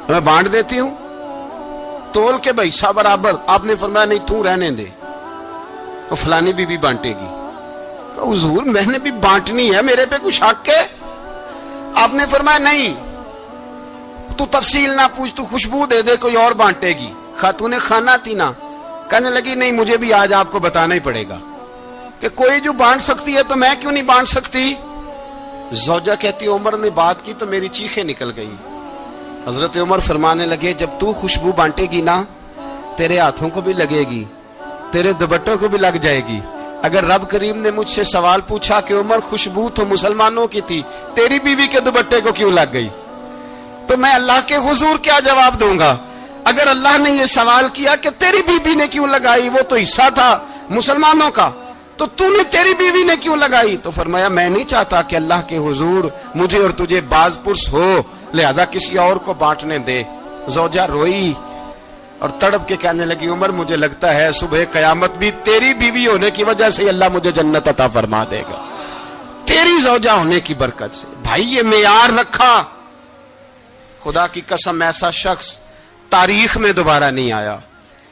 میں بانٹ دیتی ہوں تول کے حصہ برابر۔ آپ نے فرمایا نہیں تو رہنے دے، وہ فلانی بی بی بانٹے گی۔ کہا حضور میں نے بھی بانٹنی ہے، میرے پہ کچھ حق ہے؟ آپ نے فرمایا نہیں، تو تفصیل نہ پوچھ، تو خوشبو دے دے، کوئی اور بانٹے گی۔ خاتون خانہ تھی نا، کہنے لگی نہیں مجھے بھی آج آپ کو بتانا ہی پڑے گا کہ کوئی جو بانٹ سکتی ہے تو میں کیوں نہیں بانٹ سکتی؟ زوجہ کہتی عمر نے بات کی تو میری چیخیں نکل گئی۔ حضرت عمر فرمانے لگے جب تو خوشبو بانٹے گی نا تیرے ہاتھوں کو بھی لگے گی، تیرے دوپٹوں کو بھی لگ جائے گی۔ اگر رب کریم نے مجھ سے سوال پوچھا کہ عمر خوشبو تو مسلمانوں کی تھی، تیری بیوی کے دوپٹے کو کیوں لگ گئی، تو میں اللہ کے حضور کیا جواب دوں گا؟ اگر اللہ نے یہ سوال کیا کہ تیری بیوی نے کیوں لگائی، وہ تو حصہ تھا مسلمانوں کا، تو نے تیری بیوی نے کیوں لگائی؟ تو فرمایا میں نہیں چاہتا کہ اللہ کے حضور مجھے اور تجھے باز پرس ہو، لہذا کسی اور کو بانٹنے دے۔ زوجہ روئی اور تڑپ کے کہنے لگی عمر مجھے لگتا ہے صبح قیامت بھی تیری بیوی ہونے کی وجہ سے اللہ مجھے جنت عطا فرما دے گا، تیری زوجہ ہونے کی برکت سے۔ بھائی یہ معیار رکھا، خدا کی قسم ایسا شخص تاریخ میں دوبارہ نہیں آیا۔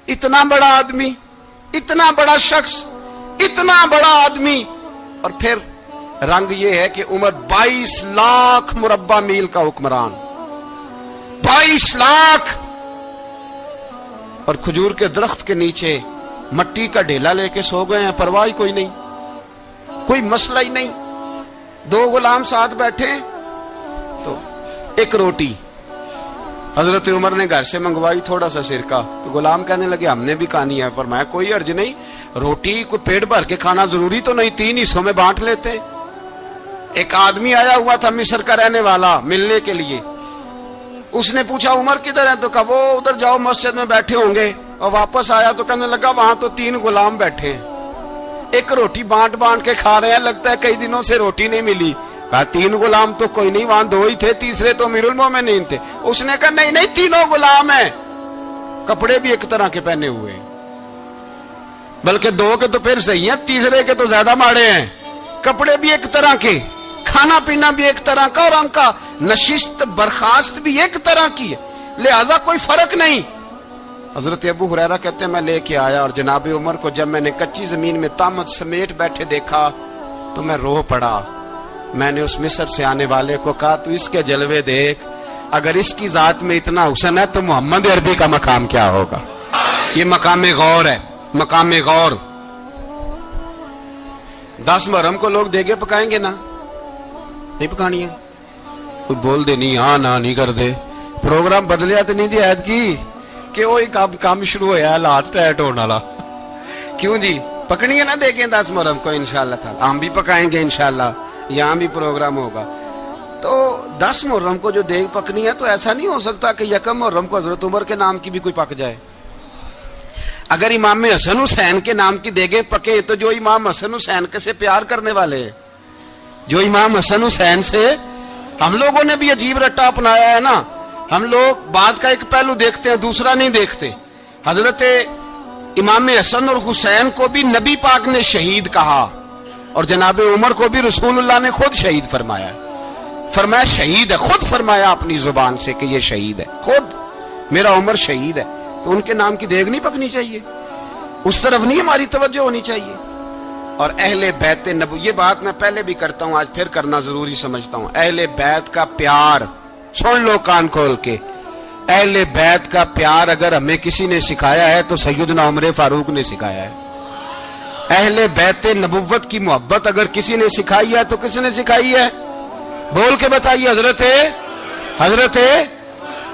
اتنا بڑا آدمی، اتنا بڑا شخص، اتنا بڑا آدمی، اور پھر رنگ یہ ہے کہ عمر 22 لاکھ مربع میل کا حکمران، 22 لاکھ، اور کھجور کے درخت کے نیچے مٹی کا ڈھیلا لے کے سو گئے ہیں، پرواہ کوئی نہیں، کوئی مسئلہ ہی نہیں۔ 2 غلام ساتھ بیٹھے تو ایک روٹی حضرت عمر نے گھر سے منگوائی، تھوڑا سا سرکہ، تو غلام کہنے لگے ہم نے بھی کھانی ہے۔ فرمایا کوئی حرج نہیں، روٹی کو پیٹ بھر کے کھانا ضروری تو نہیں، 3 حصوں میں بانٹ لیتے۔ ایک آدمی آیا ہوا تھا مصر کا رہنے والا ملنے کے لیے، اس نے پوچھا عمر کدھر ہے؟ تو کہا وہ ادھر جاؤ مسجد میں بیٹھے ہوں گے، اور واپس آیا تو کہنے لگا وہاں تو 3 غلام بیٹھے ہیں، ایک روٹی بانٹ بانٹ کے کھا رہے ہیں، لگتا ہے کئی دنوں سے روٹی نہیں ملی۔ کہا 3 غلام تو کوئی نہیں، وہاں 2 ہی تھے، تیسرے تو امیر المومنین تھے۔ اس نے کہا نہیں نہیں، 3 غلام ہیں، کپڑے بھی ایک طرح کے پہنے ہوئے ہیں، بلکہ 2 کے تو پھر صحیح ہیں، تیسرے کے تو زیادہ ماڑے ہیں، کپڑے بھی ایک طرح کے، کھانا پینا بھی ایک طرح کا، اور ان کا نشست برخاست بھی ایک طرح کی ہے، لہذا کوئی فرق نہیں۔ حضرت ابو ہریرہ کہتے ہیں میں لے کے آیا، اور جناب عمر کو جب میں نے کچی زمین میں تامت سمیٹ بیٹھے دیکھا تو میں رو پڑا۔ میں نے اس مصر سے آنے والے کو کہا تو اس کے جلوے دیکھ، اگر اس کی ذات میں اتنا حسن ہے تو محمد عربی کا مقام کیا ہوگا؟ یہ مقام غور ہے، مقام غور۔ 10 محرم کو لوگ دیگے پکائیں گے نا؟ نہیں پکانی ہے؟ کوئی بول دے نہیں، ہاں نہ نہیں کر دے، پروگرام بدلیا تو نہیں دی عید کی کہ وہی کام شروع ہوا لاسٹ ٹائٹ ہونے والا، کیوں جی؟ پکنی ہے نا دیکھیں 10 محرم کو انشاءاللہ تعالی، ہم بھی پکائیں گے انشاءاللہ، یہاں بھی پروگرام ہوگا۔ تو 10 محرم کو جو دیگ پکنی ہے تو ایسا نہیں ہو سکتا کہ 1 محرم کو حضرت عمر کے نام کی بھی کوئی پک جائے۔ اگر امام حسن حسین کے نام کی دیگیں پکے تو جو امام حسن حسین سے پیار کرنے والے ہیں، جو امام حسن حسین سے، ہم لوگوں نے بھی عجیب رٹا اپنایا ہے نا، ہم لوگ بات کا ایک پہلو دیکھتے ہیں دوسرا نہیں دیکھتے۔ حضرت امام حسن اور حسین کو بھی نبی پاک نے شہید کہا، اور جناب عمر کو بھی رسول اللہ نے خود شہید فرمایا، فرمایا شہید ہے، خود فرمایا اپنی زبان سے کہ یہ شہید ہے، خود میرا عمر شہید ہے۔ تو ان کے نام کی دیگ نہیں پکنی چاہیے، اس طرف نہیں ہماری توجہ ہونی چاہیے۔ اور اہل بیت نبو، یہ بات میں پہلے بھی کرتا ہوں، آج پھر کرنا ضروری سمجھتا ہوں، اہل بیت کا پیار، سن لو کان کھول کے، اہل بیت کا پیار اگر ہمیں کسی نے سکھایا ہے تو سیدنا عمر فاروق نے سکھایا ہے۔ اہل بیت نبوت کی محبت اگر کسی نے سکھائی ہے تو کس نے سکھائی ہے؟ بول کے بتائیے، حضرت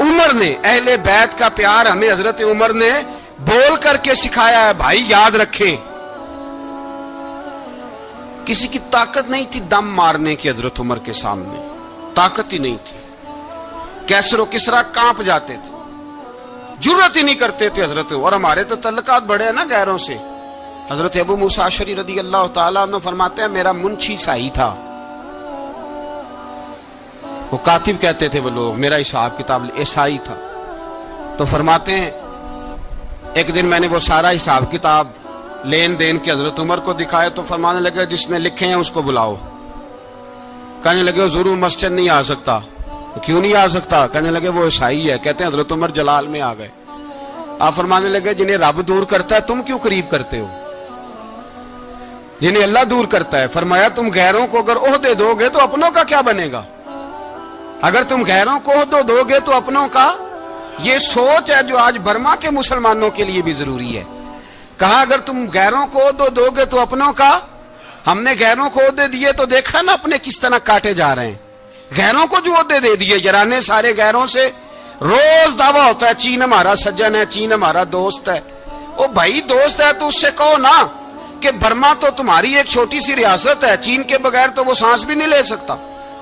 عمر نے۔ اہل بیت کا پیار ہمیں حضرت عمر نے بول کر کے سکھایا ہے۔ بھائی یاد رکھیں، کسی کی طاقت نہیں تھی دم مارنے کی حضرت عمر کے سامنے، طاقت ہی نہیں تھی، کیسر و کسرا کانپ جاتے تھے، جرت ہی نہیں کرتے تھے حضرت۔ اور ہمارے تو تعلقات بڑے ہیں نا غیروں سے۔ حضرت ابو موسیٰ اشعری رضی اللہ تعالیٰ عنہ فرماتے ہیں میرا منشی سائی تھا، وہ کاتب کہتے تھے وہ لوگ، میرا حساب کتاب عیسائی تھا۔ تو فرماتے ہیں ایک دن میں نے وہ سارا حساب کتاب لین دین کے حضرت عمر کو دکھائے تو فرمانے لگے جس نے لکھے ہیں اس کو بلاؤ۔ کہنے لگے حضور مسجد نہیں آ سکتا۔ کیوں نہیں آ سکتا؟ کہنے لگے وہ عیسائی ہے۔ کہتے ہیں حضرت عمر جلال میں آ گئے۔ آپ فرمانے لگے جنہیں رب دور کرتا ہے تم کیوں قریب کرتے ہو؟ جنہیں اللہ دور کرتا ہے۔ فرمایا تم غیروں کو اگر عہدے دو گے تو اپنوں کا کیا بنے گا؟ اگر تم غیروں کو عہدے دو گے تو اپنوں کا، یہ سوچ ہے جو آج برما کے مسلمانوں کے لیے بھی ضروری ہے۔ کہا اگر تم غیروں کو عہدے دو گے تو اپنوں کا۔ ہم نے غیروں کو عہدے دیے تو دیکھا نا اپنے کس طرح کاٹے جا رہے ہیں۔ غیروں کو جو عہدے دے دیے جرانے سارے غیروں سے، روز دعویٰ ہوتا ہے چین ہمارا سجن ہے، چین ہمارا دوست ہے۔ او بھائی دوست ہے تو اس سے کہو نا کہ برما تو تمہاری ایک چھوٹی سی ریاست ہے، چین کے بغیر تو وہ سانس بھی نہیں لے سکتا،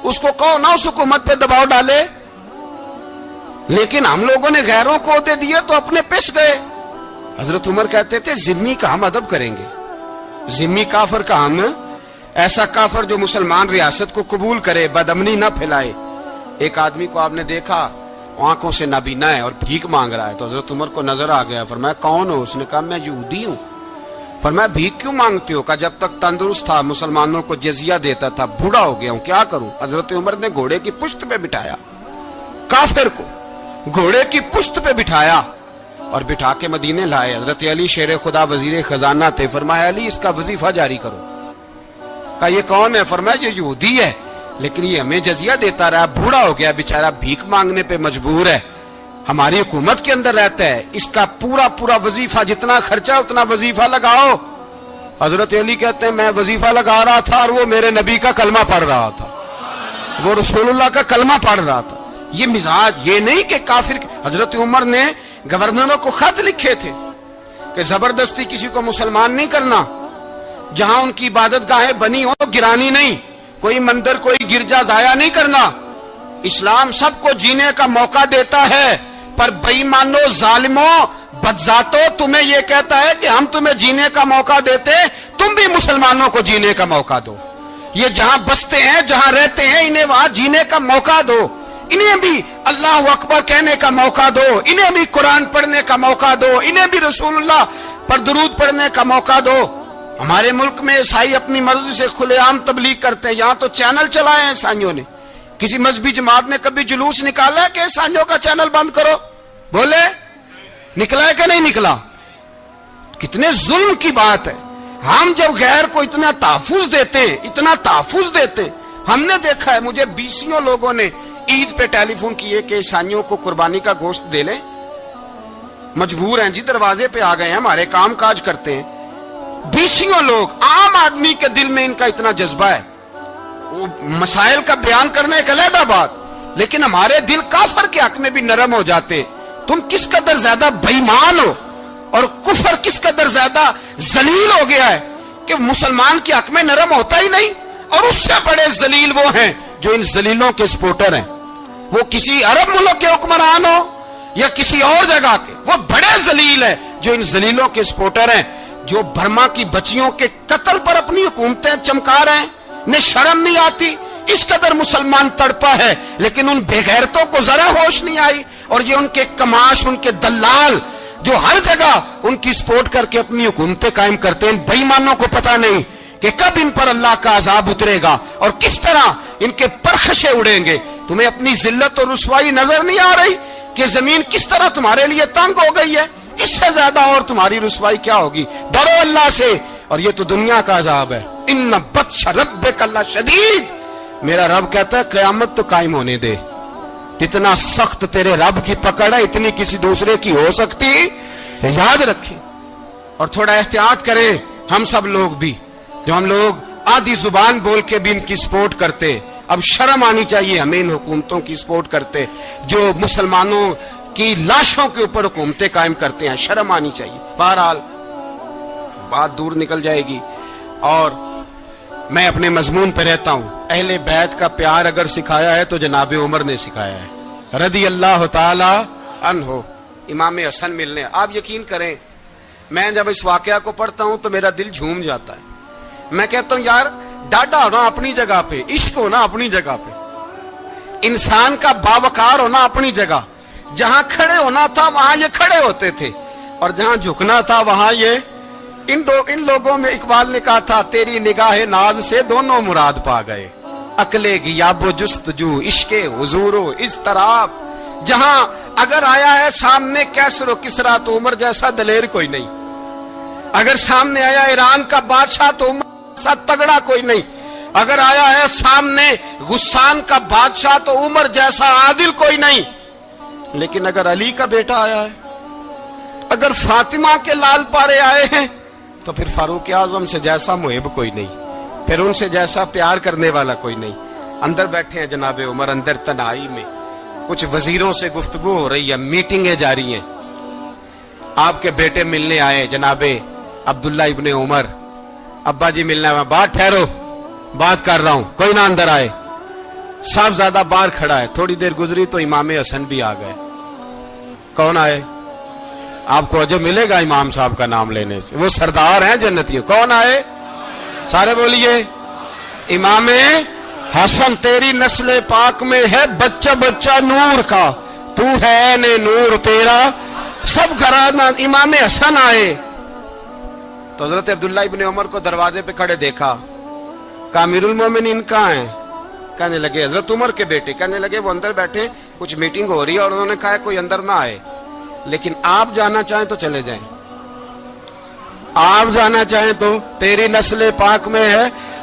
اس کو کہو نا اس حکومت پہ دباؤ ڈالے۔ لیکن ہم لوگوں نے غیروں کو عہدے دیے تو اپنے پس گئے۔ حضرت عمر کہتے تھے ذمی کا ہم ادب کریں گے، ذمی کافر کا ہم، ایسا کافر جو مسلمان ریاست کو قبول کرے، بدامنی نہ پھیلائے۔ ایک آدمی کو آپ نے دیکھا آنکھوں سے نابینا ہے اور بھیک مانگ رہا ہے، تو حضرت عمر کو نظر آ گیا۔ فرمایا کون ہو؟ اس نے کہا میں یہودی ہوں۔ فرمایا بھیک کیوں مانگتے ہو؟ کہا جب تک تندرست تھا مسلمانوں کو جزیہ دیتا تھا، بوڑھا ہو گیا ہوں کیا کروں؟ حضرت عمر نے گھوڑے کی پشت پہ بٹھایا، کافر کو گھوڑے کی پشت پہ بٹھایا اور بٹھا کے مدینے لائے۔ حضرت علی شیر خدا وزیر خزانہ تھے، فرمایا علی اس کا وظیفہ جاری کرو۔ کہا یہ کون ہے؟ فرمایا یہ یہودی ہے، لیکن یہ ہمیں جزیہ دیتا رہا، بوڑھا ہو گیا بیچارہ، بھیک مانگنے پہ مجبور ہے، ہماری حکومت کے اندر رہتا ہے، اس کا پورا وظیفہ جتنا خرچہ اتنا وظیفہ لگاؤ۔ حضرت علی کہتے ہیں میں وظیفہ لگا رہا تھا اور وہ میرے نبی کا کلمہ پڑھ رہا تھا، وہ رسول اللہ کا کلمہ پڑھ رہا تھا۔ یہ مزاج، یہ نہیں کہ کافر۔ حضرت عمر نے گورنروں کو خط لکھے تھے کہ زبردستی کسی کو مسلمان نہیں کرنا، جہاں ان کی عبادت گاہیں بنی ہو گرانی نہیں، کوئی مندر کوئی گرجا ضائع نہیں کرنا۔ اسلام سب کو جینے کا موقع دیتا ہے، پر بے ایمانو، ظالموں، بدذاتوں، تمہیں یہ کہتا ہے کہ ہم تمہیں جینے کا موقع دیتے، تم بھی مسلمانوں کو جینے کا موقع دو۔ یہ جہاں بستے ہیں، جہاں رہتے ہیں، انہیں وہاں جینے کا موقع دو، انہیں بھی اللہ اکبر کہنے کا موقع دو، انہیں بھی قرآن پڑھنے کا موقع دو، انہیں بھی رسول اللہ پر درود پڑھنے کا موقع دو۔ ہمارے ملک میں عیسائی اپنی مرضی سے کھلے عام تبلیغ کرتے ہیں، یہاں تو چینل چلائے ہیں عیسائیوں نے۔ کسی مذہبی جماعت نے کبھی جلوس نکالا ہے کہ عیسائیوں کا چینل بند کرو؟ بولے نکلا ہے کہ نہیں نکلا؟ کتنے ظلم کی بات ہے۔ ہم جب غیر کو اتنا تحفظ دیتے ہیں، اتنا تحفظ دیتے ہیں، ہم نے دیکھا ہے، مجھے بیسیوں لوگوں نے عید پہ ٹیلی فون کیے کہ عیسائیوں کو قربانی کا گوشت دے لیں، مجبور ہیں جی، دروازے پہ آ گئے ہیں، ہمارے کام کاج کرتے ہیں۔ بیسیوں لوگ، عام آدمی کے دل میں ان کا اتنا جذبہ ہے، وہ مسائل کا بیان کرنے ایک علیحدہ بات، لیکن ہمارے دل کافر کے حق میں بھی نرم ہو جاتے۔ تم کس قدر زیادہ بے ایمان ہو، اور کفر کس قدر زیادہ ذلیل ہو گیا ہے کہ مسلمان کے حق میں نرم ہوتا ہی نہیں۔ اور اس سے بڑے ذلیل وہ ہیں جو ان ذلیلوں کے سپورٹر ہیں، وہ کسی عرب ملک کے حکمران ہو یا کسی اور جگہ کے، وہ بڑے ذلیل ہیں جو ان ذلیلوں کے سپورٹر ہیں، جو برما کی بچیوں کے قتل پر اپنی حکومتیں چمکا رہے ہیں۔ انہیں شرم نہیں آتی، اس قدر مسلمان تڑپا ہے، لیکن ان بے غیرتوں کو ذرا ہوش نہیں آئی۔ اور یہ ان کے کماش، ان کے دلال جو ہر جگہ ان کی سپورٹ کر کے اپنی حکومتیں قائم کرتے ہیں، ان بے ایمانوں کو پتہ نہیں کہ کب ان پر اللہ کا عذاب اترے گا اور کس طرح ان کے پرخشے اڑیں گے۔ تمہیں اپنی ذلت اور رسوائی نظر نہیں آ رہی کہ زمین کس طرح تمہارے لیے تنگ ہو گئی ہے؟ اس سے زیادہ اور تمہاری رسوائی کیا ہوگی؟ ڈرو اللہ سے، اور یہ تو دنیا کا عذاب ہے۔ ان بطش ربک لشدید، میرا رب کہتا ہے قیامت تو قائم ہونے دے، اتنا سخت تیرے رب کی پکڑ ہے، اتنی کسی دوسرے کی ہو سکتی؟ یاد رکھیں اور تھوڑا احتیاط کریں ہم سب لوگ بھی، جو ہم لوگ آدھی زبان بول کے بھی ان کی سپورٹ کرتے۔ اب شرم آنی چاہیے ہمیں ان حکومتوں کی سپورٹ کرتے جو مسلمانوں کی لاشوں کے اوپر حکومتیں قائم کرتے ہیں، شرم آنی چاہیے۔ بہرحال بات دور نکل جائے گی، اور میں اپنے مضمون پہ رہتا ہوں۔ اہل بیت کا پیار اگر سکھایا ہے تو جناب عمر نے سکھایا ہے رضی اللہ تعالی عنہ، امام حسن ملنے۔ آپ یقین کریں، میں جب اس واقعہ کو پڑھتا ہوں تو میرا دل جھوم جاتا ہے۔ میں کہتا ہوں یار، ڈاڈا ہونا اپنی جگہ پہ، عشق ہونا اپنی جگہ پہ، انسان کا باوقار ہونا اپنی جگہ، جہاں کھڑے ہونا تھا وہاں یہ کھڑے ہوتے تھے، اور جہاں جھکنا تھا وہاں یہ ان لوگوں میں اقبال نے کہا تھا تیری نگاہ ناز سے دونوں مراد پا گئے، عقل غیاب و جستجو، عشق حضور و اضطراب۔ جہاں اگر آیا ہے سامنے کیسر و کسرا تو عمر جیسا دلیر کوئی نہیں، اگر سامنے آیا ایران کا بادشاہ تو عمر جیسا تگڑا کوئی نہیں، اگر آیا ہے سامنے غسان کا بادشاہ تو عمر جیسا عادل کوئی نہیں۔ لیکن اگر علی کا بیٹا آیا ہے، اگر فاطمہ کے لال پارے آئے ہیں، تو پھر فاروق اعظم سے جیسا محب کوئی نہیں، پھر ان سے جیسا پیار کرنے والا کوئی نہیں۔ اندر بیٹھے ہیں جناب عمر، اندر تنہائی میں کچھ وزیروں سے گفتگو ہو رہی ہے، میٹنگیں جاری ہیں۔ آپ کے بیٹے ملنے آئے جناب عبداللہ ابن عمر، ابا جی ملنا ہے، بات ٹھہرو، بات کر رہا ہوں، کوئی نہ اندر آئے۔ صاحبزادہ باہر کھڑا ہے، تھوڑی دیر گزری تو امام حسن بھی آ گئے۔ کون آئے؟ آپ کو جو ملے گا امام صاحب کا نام لینے سے، وہ سردار ہیں جنتیوں۔ کون آئے؟ سارے بولیے، امام حسن، تیری نسل پاک میں ہے بچہ بچہ نور کا، تو ہے نے نور تیرا سب گھرانہ۔ امام حسن آئے تو حضرت عبداللہ ابن عمر کو دروازے پہ کھڑے دیکھا، کہا امیر المومنین کہاں ہیں؟ کہنے لگے حضرت عمر کے بیٹے۔ کہنے لگے وہ اندر بیٹھے، کچھ میٹنگ ہو رہی ہے، اور انہوں نے کہا کوئی اندر نہ آئے، لیکن آپ جانا چاہیں تو چلے جائیں، آپ جانا چاہیں تو۔ تیری نسل پاک میں ہے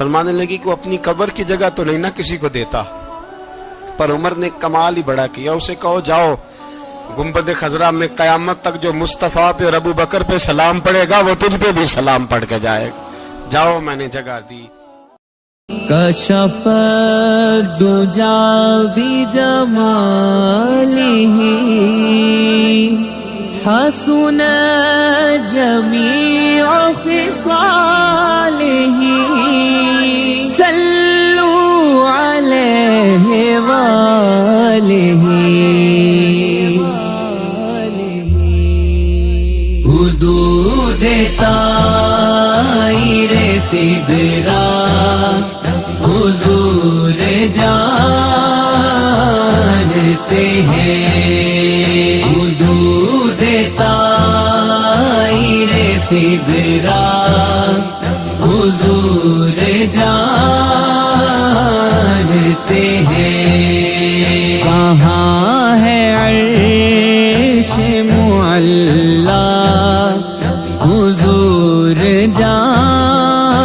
فرمانے لگی کہ وہ اپنی قبر کی جگہ تو نہیں نہ کسی کو دیتا، پر عمر نے کمال ہی بڑا کیا، اسے کہو جاؤ گنبد خضرا میں قیامت تک جو مصطفیٰ پہ اور ابو بکر پہ سلام پڑے گا وہ تجھ پہ بھی سلام پڑھ کے جائے گا، جاؤ میں نے جگہ دی۔ کشف الدجا بجمالہ حسن جمیع خصالہ صلوا علیہ وآلہ حدود طائر سدرا حضور جانتے ہیں، حدود طائر سدرا حضور جانتے ہیں، کہاں ہے عرش معلا حضور جانتے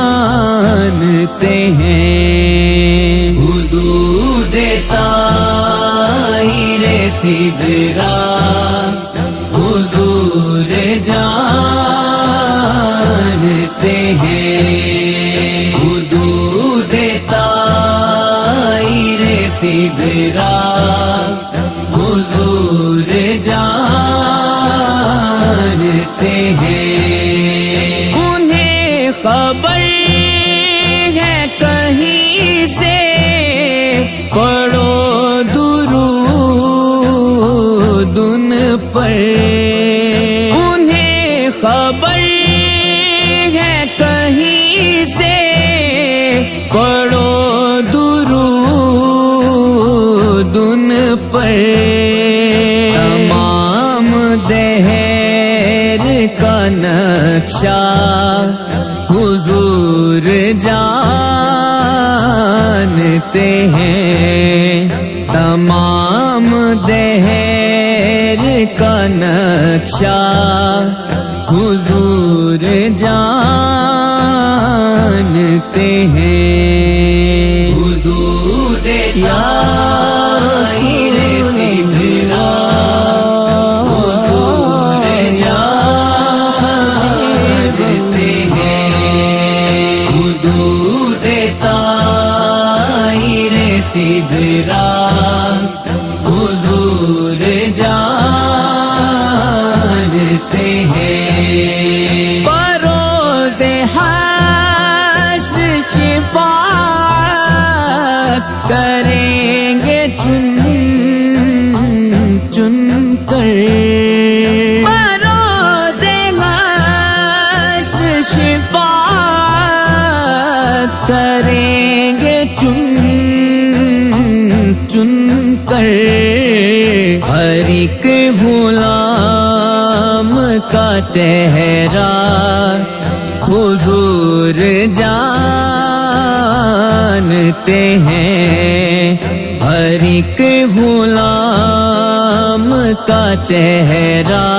ہیں، حدود طائر سدرا حضور جانتے ہیں، حدود طائر سدرا حضور جانتے ہیں، انہیں خبر ہے کہیں سے پڑھو درود ان پر، انہیں خبر ہے کہیں سے پڑھو درود ان پر، تمام دہر کا نقشہ حضور جانتے ہیں، تمام دہر کا نقشہ حضور جانتے ہیں، حدود طائر سدرا حضور جانتے ہیں، حدود طائر سدرا حضور جانتے ہیں، بروز حشر شفاعت کریں گے چن چن کر، بروز حشر شفاعت کریں گے چن چن کر، ہر ایک غلام کا چہرہ حضور جانتے ہیں، ہر ایک غلام کا چہرہ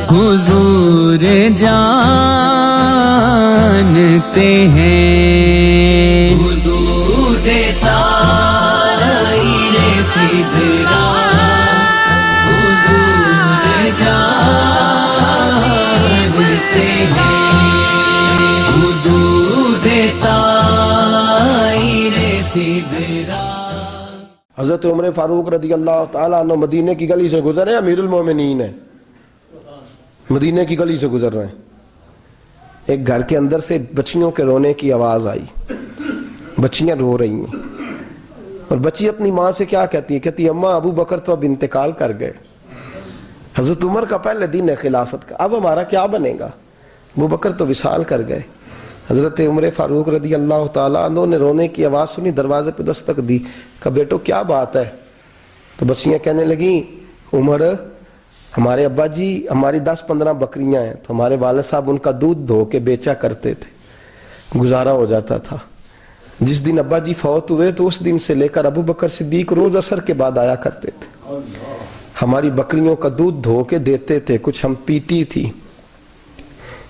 حضور جانتے ہیں، حدود طائر سدرا حضور جانتے ہیں، حدود طائر سدرا۔ حضرت عمر فاروق رضی اللہ تعالیٰ عنہ مدینے کی گلی سے گزر رہے ہیں، امیر المومنین ہے، مدینے کی گلی سے گزر رہے ہیں، ایک گھر کے اندر سے بچیوں کے رونے کی آواز آئی، بچیاں رو رہی ہیں، اور بچی اپنی ماں سے کیا کہتی ہے؟ کہتی ہے اماں ابو بکر تو اب انتقال کر گئے، حضرت عمر کا پہلے دن ہے خلافت کا، اب ہمارا کیا بنے گا؟ ابو بکر تو وصال کر گئے۔ حضرت عمر فاروق رضی اللہ تعالیٰ عنہ نے رونے کی آواز سنی، دروازے پہ دستک دی، کہا بیٹو کیا بات ہے؟ تو بچیاں کہنے لگیں عمر ہمارے ابا جی ہماری 10-15 بکریاں ہیں، تو ہمارے والد صاحب ان کا دودھ دھو کے بیچا کرتے تھے، گزارا ہو جاتا تھا۔ جس دن ابا جی فوت ہوئے تو اس دن سے لے کر ابو بکر صدیق روز عصر کے بعد آیا کرتے تھے، ہماری بکریوں کا دودھ دھو کے دیتے تھے، کچھ ہم پیتی تھی،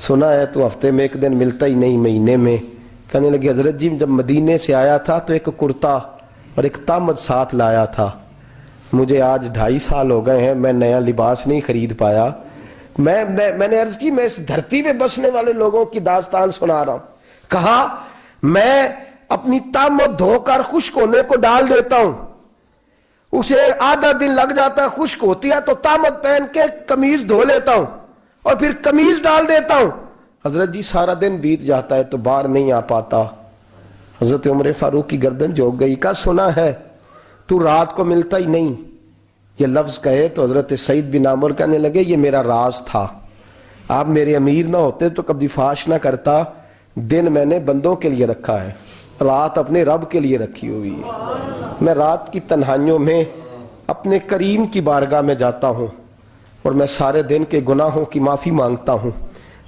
سنا ہے تو ہفتے میں ایک دن ملتا ہی نہیں مہینے میں. کہنے لگے حضرت جی جب مدینے سے آیا تھا تو ایک کرتا اور ایک تامد ساتھ لایا تھا. مجھے آج 2.5 سال ہو گئے ہیں, میں نیا لباس نہیں خرید پایا. میں نے عرض کی میں اس دھرتی پہ بسنے والے لوگوں کی داستان سنا رہا ہوں. کہا میں اپنی تامد دھو کر خشک ہونے کو ڈال دیتا ہوں, اسے آدھا دن لگ جاتا ہے, خشک ہوتی ہے تو تامد پہن کے قمیض دھو لیتا ہوں اور پھر قمیض ڈال دیتا ہوں. حضرت جی سارا دن بیت جاتا ہے تو باہر نہیں آ پاتا. حضرت عمر فاروق کی گردن جھک گئی. کہا سنا ہے تو رات کو ملتا ہی نہیں. یہ لفظ کہے تو حضرت سعید بن عامر کہنے لگے یہ میرا راز تھا, آپ میرے امیر نہ ہوتے تو کبھی فاش نہ کرتا. دن میں نے بندوں کے لیے رکھا ہے, رات اپنے رب کے لیے رکھی ہوئی ہے. میں رات کی تنہائیوں میں اپنے کریم کی بارگاہ میں جاتا ہوں اور میں سارے دن کے گناہوں کی معافی مانگتا ہوں.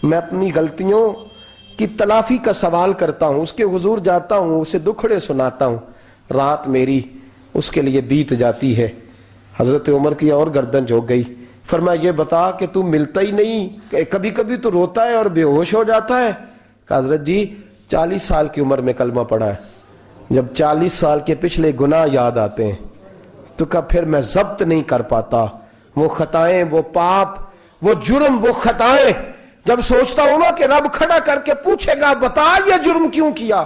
میں اپنی غلطیوں کی تلافی کا سوال کرتا ہوں, اس کے حضور جاتا ہوں, اسے دکھڑے سناتا ہوں. رات میری اس کے لیے بیت جاتی ہے. حضرت عمر کی اور گردن جھک گئی. فرمایا یہ بتا کہ تم ملتا ہی نہیں, کبھی کبھی تو روتا ہے اور بے ہوش ہو جاتا ہے. کہ حضرت جی 40 سال کی عمر میں کلمہ پڑھا ہے, جب 40 سال کے پچھلے گناہ یاد آتے ہیں تو کب پھر میں ضبط نہیں کر پاتا. وہ خطائیں, وہ پاپ, وہ جرم, وہ خطائیں جب سوچتا ہوں نا کہ رب کھڑا کر کے پوچھے گا بتا یہ جرم کیوں کیا,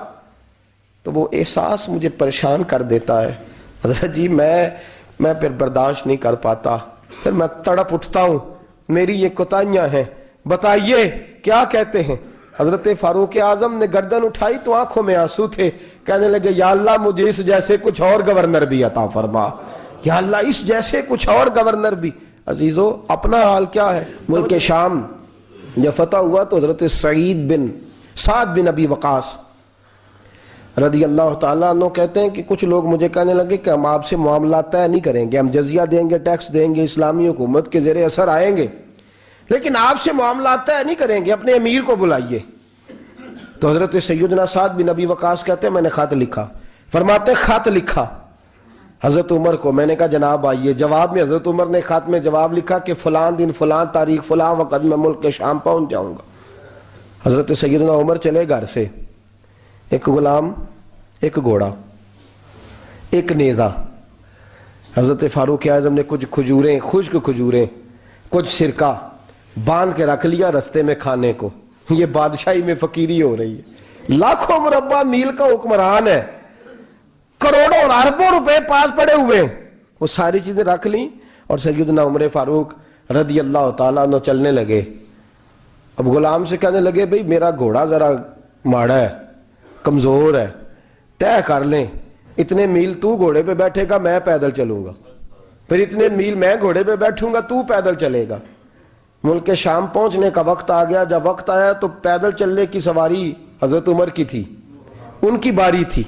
تو وہ احساس مجھے پریشان کر دیتا ہے. حضرت جی میں پھر برداشت نہیں کر پاتا, پھر میں تڑپ اٹھتا ہوں, میری یہ کوتاہیاں ہیں, بتائیے کیا کہتے ہیں. حضرت فاروق اعظم نے گردن اٹھائی تو آنکھوں میں آنسو تھے. کہنے لگے یا اللہ مجھے اس جیسے کچھ اور گورنر بھی عطا فرما, یا اللہ اس جیسے کچھ اور گورنر بھی. عزیزو اپنا حال کیا ہے. ملک شام جب فتح ہوا تو حضرت سعد بن ابی وقاص رضی اللہ تعالیٰ عنہ کہتے ہیں کہ کچھ لوگ مجھے کہنے لگے کہ ہم آپ سے معاملات طے نہیں کریں گے, ہم جزیہ دیں گے, ٹیکس دیں گے, اسلامی حکومت کے زیر اثر آئیں گے, لیکن آپ سے معاملات طے نہیں کریں گے, اپنے امیر کو بلائیے. تو حضرت سیدنا سعد بن ابی وقاص کہتے ہیں میں نے خط لکھا. فرماتے خط لکھا حضرت عمر کو. میں نے کہا جناب آئیے. جواب میں حضرت عمر نے خط میں جواب لکھا کہ فلاں دن فلاں تاریخ فلاں وقت میں ملک کے شام پہنچ جاؤں گا. حضرت سیدنا عمر چلے گھر سے, ایک غلام, ایک گھوڑا, ایک نیزہ. حضرت فاروق اعظم نے کچھ کھجوریں, خشک کھجوریں, کچھ سرکہ باندھ کے رکھ لیا رستے میں کھانے کو. یہ بادشاہی میں فقیری ہو رہی ہے. لاکھوں مربع میل کا حکمران ہے, کروڑوں اور اربوں روپے پاس پڑے ہوئے, وہ ساری چیزیں رکھ لیں اور سیدنا عمر فاروق رضی اللہ تعالیٰ عنہ چلنے لگے. اب غلام سے کہنے لگے بھئی میرا گھوڑا ذرا ماڑا ہے, کمزور ہے, طے کر لیں اتنے میل تو گھوڑے پہ بیٹھے گا, میں پیدل چلوں گا, پھر اتنے میل میں گھوڑے پہ بیٹھوں گا, تو پیدل چلے گا. ملک شام پہنچنے کا وقت آ گیا. جب وقت آیا تو پیدل چلنے کی سواری حضرت عمر کی تھی, ان کی باری تھی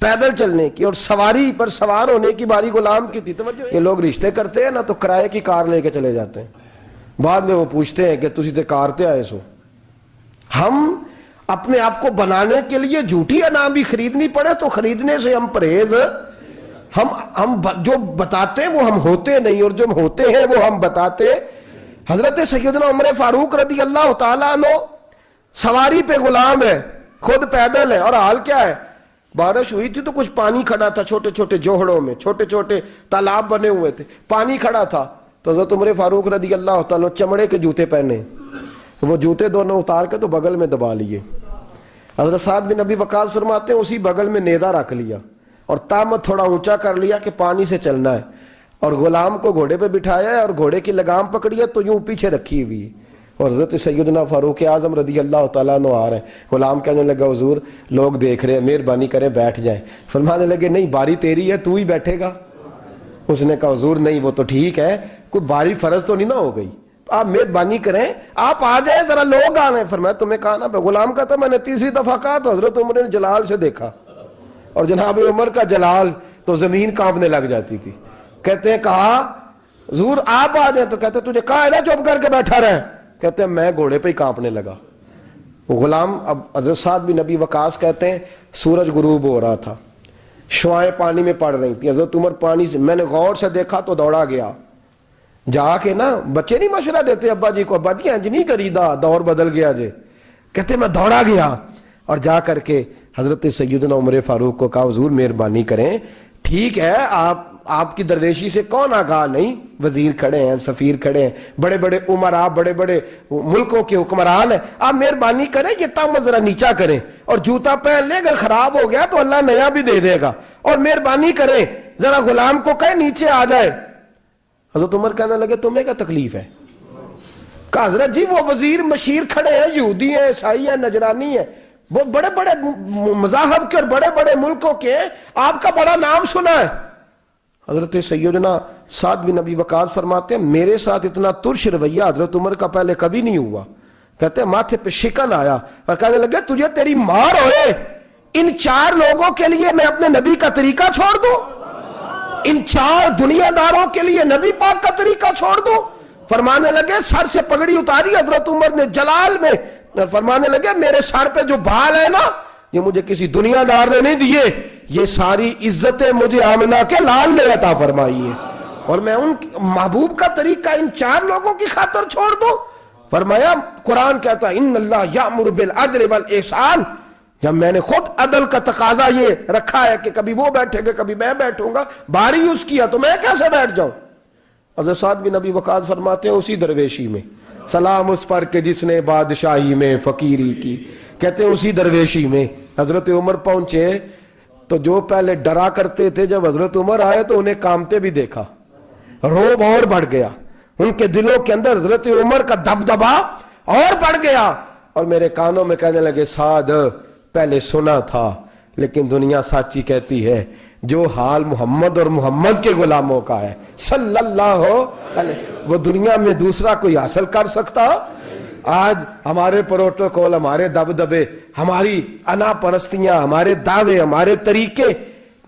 پیدل چلنے کی, اور سواری پر سوار ہونے کی باری غلام کی تھی. توجہ, یہ لوگ رشتے کرتے ہیں نا تو کرائے کی کار لے کے چلے جاتے ہیں, بعد میں وہ پوچھتے ہیں کہ تسی تے کار تے آئے سو. ہم اپنے آپ کو بنانے کے لیے جھوٹی انعام بھی خریدنی پڑے تو خریدنے سے ہم پرہیز, ہم جو بتاتے ہیں وہ ہم ہوتے نہیں, اور جو ہم ہوتے ہیں وہ ہم بتاتے. حضرت سیدنا عمر فاروق رضی اللہ تعالیٰ عنہ سواری پہ غلام ہے, خود پیدل ہے, اور حال کیا ہے, بارش ہوئی تھی تو کچھ پانی کھڑا تھا, چھوٹے چھوٹے جوہڑوں میں چھوٹے چھوٹے تالاب بنے ہوئے تھے, پانی کھڑا تھا. تو حضرت عمر فاروق رضی اللہ تعالیٰ چمڑے کے جوتے پہنے, وہ جوتے دونوں اتار کے تو بغل میں دبا لیے. حضرت سعد بن ابی وقاص فرماتے ہیں اسی بغل میں نیزہ رکھ لیا اور تامت تھوڑا اونچا کر لیا کہ پانی سے چلنا ہے, اور غلام کو گھوڑے پہ بٹھایا ہے اور گھوڑے کی لگام پکڑی ہے تو یوں پیچھے رکھی ہوئی ہے, اور حضرت سیدنا فاروق اعظم رضی اللہ تعالیٰ عنہ آ رہے ہیں. غلام کہنے لگا حضور لوگ دیکھ رہے ہیں, مہربانی کریں بیٹھ جائیں. فرمانے لگے نہیں باری تیری ہے, تو ہی بیٹھے گا. اس نے کہا حضور نہیں وہ تو ٹھیک ہے, کوئی باری فرض تو نہیں نہ ہو گئی, آپ مہربانی کریں آپ آ جائیں, ذرا لوگ آ رہے ہیں. فرمایا تمہیں کہا نا. غلام کا تھا میں نے تیسری دفعہ کہا تو حضرت عمر نے جلال سے دیکھا, اور جناب عمر کا جلال تو زمین کانپنے لگ جاتی تھی. کہتے ہیں کہا حضور آپ آ جائیں, تو کہتے تجھے کہا ہے نا چپ کر کے بیٹھا رہے. کہتے ہیں میں گھوڑے پہ ہی کانپنے لگا. غلام, اب حضرت سعد بن ابی وقاص کہتے ہیں سورج غروب ہو رہا تھا, شعائیں پانی میں پڑ رہی تھی. حضرت عمر پانی سے, میں نے غور سے دیکھا تو دوڑا گیا, جا کے نا بچے نہیں مشورہ دیتے ابا جی کو، ابا جی انج نہیں کری دا، دور بدل گیا جے، کہتے میں دوڑا گیا اور جا کر کے حضرت سیدنا عمر فاروق کو کہا حضور مہربانی کریں، ٹھیک ہے آپ کی درویشی سے کون آگاہ نہیں، وزیر کھڑے ہیں، سفیر کھڑے ہیں، بڑے بڑے عمراء، بڑے بڑے ملکوں کے حکمران ہیں، آپ مہربانی کریں یہ تم ذرا نیچا کریں اور جوتا پہن لیں، اگر خراب ہو گیا تو اللہ نیا بھی دے دے گا، اور مہربانی کریں ذرا غلام کو کہیں نیچے آ جائے۔ حضرت عمر کہنے لگے تمہیں کیا تکلیف ہے؟ کہا حضرت جی وہ وزیر مشیر کھڑے ہیں، یہودی ہیں، عیسائی ہیں، نجرانی ہیں، بہت بڑے بڑے مذاہب کے اور بڑے بڑے ملکوں کے ہیں، آپ کا بڑا نام سنا ہے۔ حضرت سیدنا سعد بن ابی وقاص فرماتے ہیں میرے ساتھ اتنا ترش رویہ حضرت عمر کا پہلے کبھی نہیں ہوا، کہتے ہیں ماتھے پہ شکن آیا اور کہنے لگے تجھے تیری مار ہوئے، ان 4 لوگوں کے لیے میں اپنے نبی کا طریقہ چھوڑ دوں، ان 4 دنیا داروں کے لیے نبی پاک کا طریقہ چھوڑ دوں؟ فرمانے لگے سر سے پگڑی اتاری حضرت عمر نے جلال میں، فرمانے لگے میرے سر پہ جو بال ہے نا یہ مجھے کسی دنیا دار نے نہیں دیے، یہ ساری عزتیں مجھے آمنہ کے لال نے عطا فرمائی ہے، اور میں ان محبوب کا طریقہ ان 4 لوگوں کی خاطر چھوڑ دوں؟ فرمایا قرآن کہتا ہے ان اللہ یأمر بالعدل والاحسان، جب میں نے خود عدل کا تقاضا یہ رکھا ہے کہ کبھی وہ بیٹھے گا کبھی میں بیٹھوں گا، باری اس کیا تو میں کیسے بیٹھ جاؤں؟ حضرت سعد بن ابی وقاص فرماتے ہیں اسی درویشی میں سلام اس پر کہ جس نے بادشاہی میں فقیری کی، کہتے ہیں اسی درویشی میں حضرت عمر پہنچے تو جو پہلے ڈرا کرتے تھے جب حضرت عمر آئے تو انہیں کامتے بھی دیکھا، روب اور بڑھ گیا، ان کے دلوں کے اندر حضرت عمر کا دبدبا اور بڑھ گیا، اور میرے کانوں میں کہنے لگے سعد پہلے سنا تھا لیکن دنیا سچی کہتی ہے، جو حال محمد اور محمد کے غلاموں کا ہے صلی اللہ علیہ، وہ دنیا میں دوسرا کوئی حاصل کر سکتا؟ آج ہمارے پروٹوکول، ہمارے دبدبے، ہماری انا پرستیاں، ہمارے دعوے، ہمارے طریقے،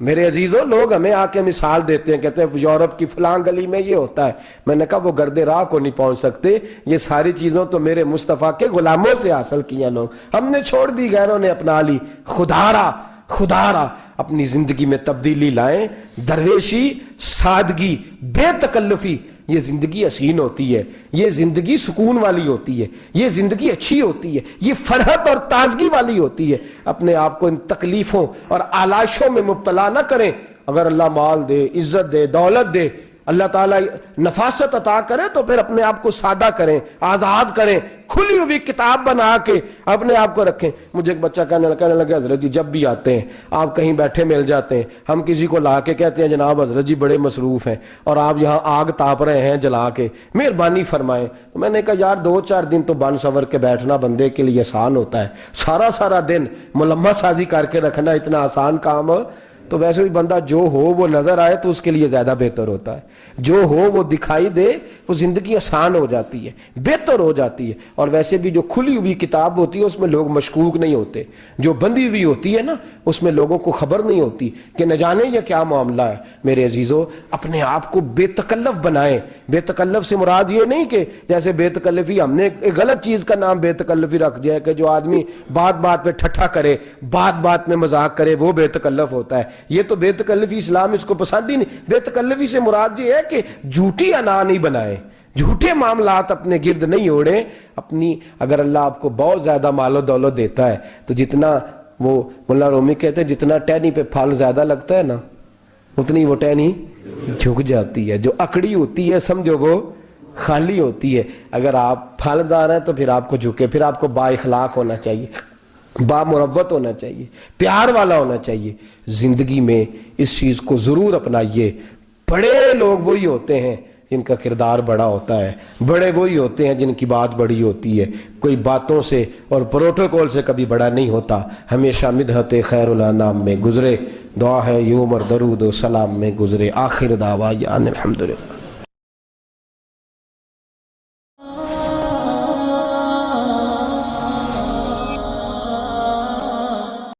میرے عزیزوں لوگ ہمیں آ کے مثال دیتے ہیں، کہتے ہیں یورپ کی فلاں گلی میں یہ ہوتا ہے، میں نے کہا وہ گرد راہ کو نہیں پہنچ سکتے، یہ ساری چیزوں تو میرے مصطفیٰ کے غلاموں سے حاصل کیا، لوگ ہم نے چھوڑ دی، غیروں نے اپنا لی۔ خدا را اپنی زندگی میں تبدیلی لائیں، درویشی، سادگی، بے تکلفی، یہ زندگی حسین ہوتی ہے، یہ زندگی سکون والی ہوتی ہے، یہ زندگی اچھی ہوتی ہے، یہ فرحت اور تازگی والی ہوتی ہے۔ اپنے آپ کو ان تکلیفوں اور آلائشوں میں مبتلا نہ کریں۔ اگر اللہ مال دے، عزت دے، دولت دے، اللہ تعالیٰ نفاست عطا کرے تو پھر اپنے آپ کو سادہ کریں، آزاد کریں، کھلی ہوئی کتاب بنا کے اپنے آپ کو رکھیں۔ مجھے ایک بچہ کہنے لگا حضرت جی جب بھی آتے ہیں آپ کہیں بیٹھے مل جاتے ہیں، ہم کسی کو لا کے کہتے ہیں جناب حضرت جی بڑے مصروف ہیں اور آپ یہاں آگ تاپ رہے ہیں جلا کے، مہربانی فرمائیں۔ تو میں نے کہا یار 2-4 دن تو بن سور کے بیٹھنا بندے کے لیے آسان ہوتا ہے، سارا دن ملمہ سازی کر کے رکھنا اتنا آسان کام ہو؟ تو ویسے بھی بندہ جو ہو وہ نظر آئے تو اس کے لیے زیادہ بہتر ہوتا ہے، جو ہو وہ دکھائی دے، وہ زندگی آسان ہو جاتی ہے، بہتر ہو جاتی ہے۔ اور ویسے بھی جو کھلی ہوئی کتاب ہوتی ہے اس میں لوگ مشکوک نہیں ہوتے، جو بندی ہوئی ہوتی ہے نا اس میں لوگوں کو خبر نہیں ہوتی کہ نہ جانے یہ کیا معاملہ ہے۔ میرے عزیزوں اپنے آپ کو بے تکلف بنائیں۔ بے تکلف سے مراد یہ نہیں کہ جیسے بے تکلفی ہم نے ایک غلط چیز کا نام بے تکلفی رکھ دیا ہے کہ جو آدمی بات پہ ٹھٹھا کرے، بات میں مذاق کرے، وہ بے تکلف ہوتا ہے۔ یہ تو بے تکلفی اسلام اس کو پسند ہی نہیں۔ بے تکلفی سے مراد یہ ہے کہ جھوٹی انا نہیں بنائیں، جھوٹے معاملات اپنے گرد نہیں اوڑیں۔ اپنی اگر اللہ آپ کو بہت زیادہ مال و دولت دیتا ہے تو جتنا وہ مولانا رومی کہتے ہیں جتنا ٹہنی پہ پھل زیادہ لگتا ہے نا اتنی وہ ٹہنی جھک جاتی ہے، جو اکڑی ہوتی ہے سمجھو وہ خالی ہوتی ہے۔ اگر آپ پھلدار ہیں تو پھر آپ کو جھکے، پھر آپ کو با اخلاق ہونا چاہیے، با مروت ہونا چاہیے، پیار والا ہونا چاہیے۔ زندگی میں اس چیز کو ضرور اپنائیے۔ بڑے لوگ وہی ہوتے ہیں جن کا کردار بڑا ہوتا ہے، بڑے وہی ہوتے ہیں جن کی بات بڑی ہوتی ہے۔ کوئی باتوں سے اور پروٹوکول سے کبھی بڑا نہیں ہوتا، ہمیشہ مدحت خیر الانام میں گزرے، دعا ہے یوم اور درود و سلام میں گزرے۔ آخر دعویٰ الحمدللہ۔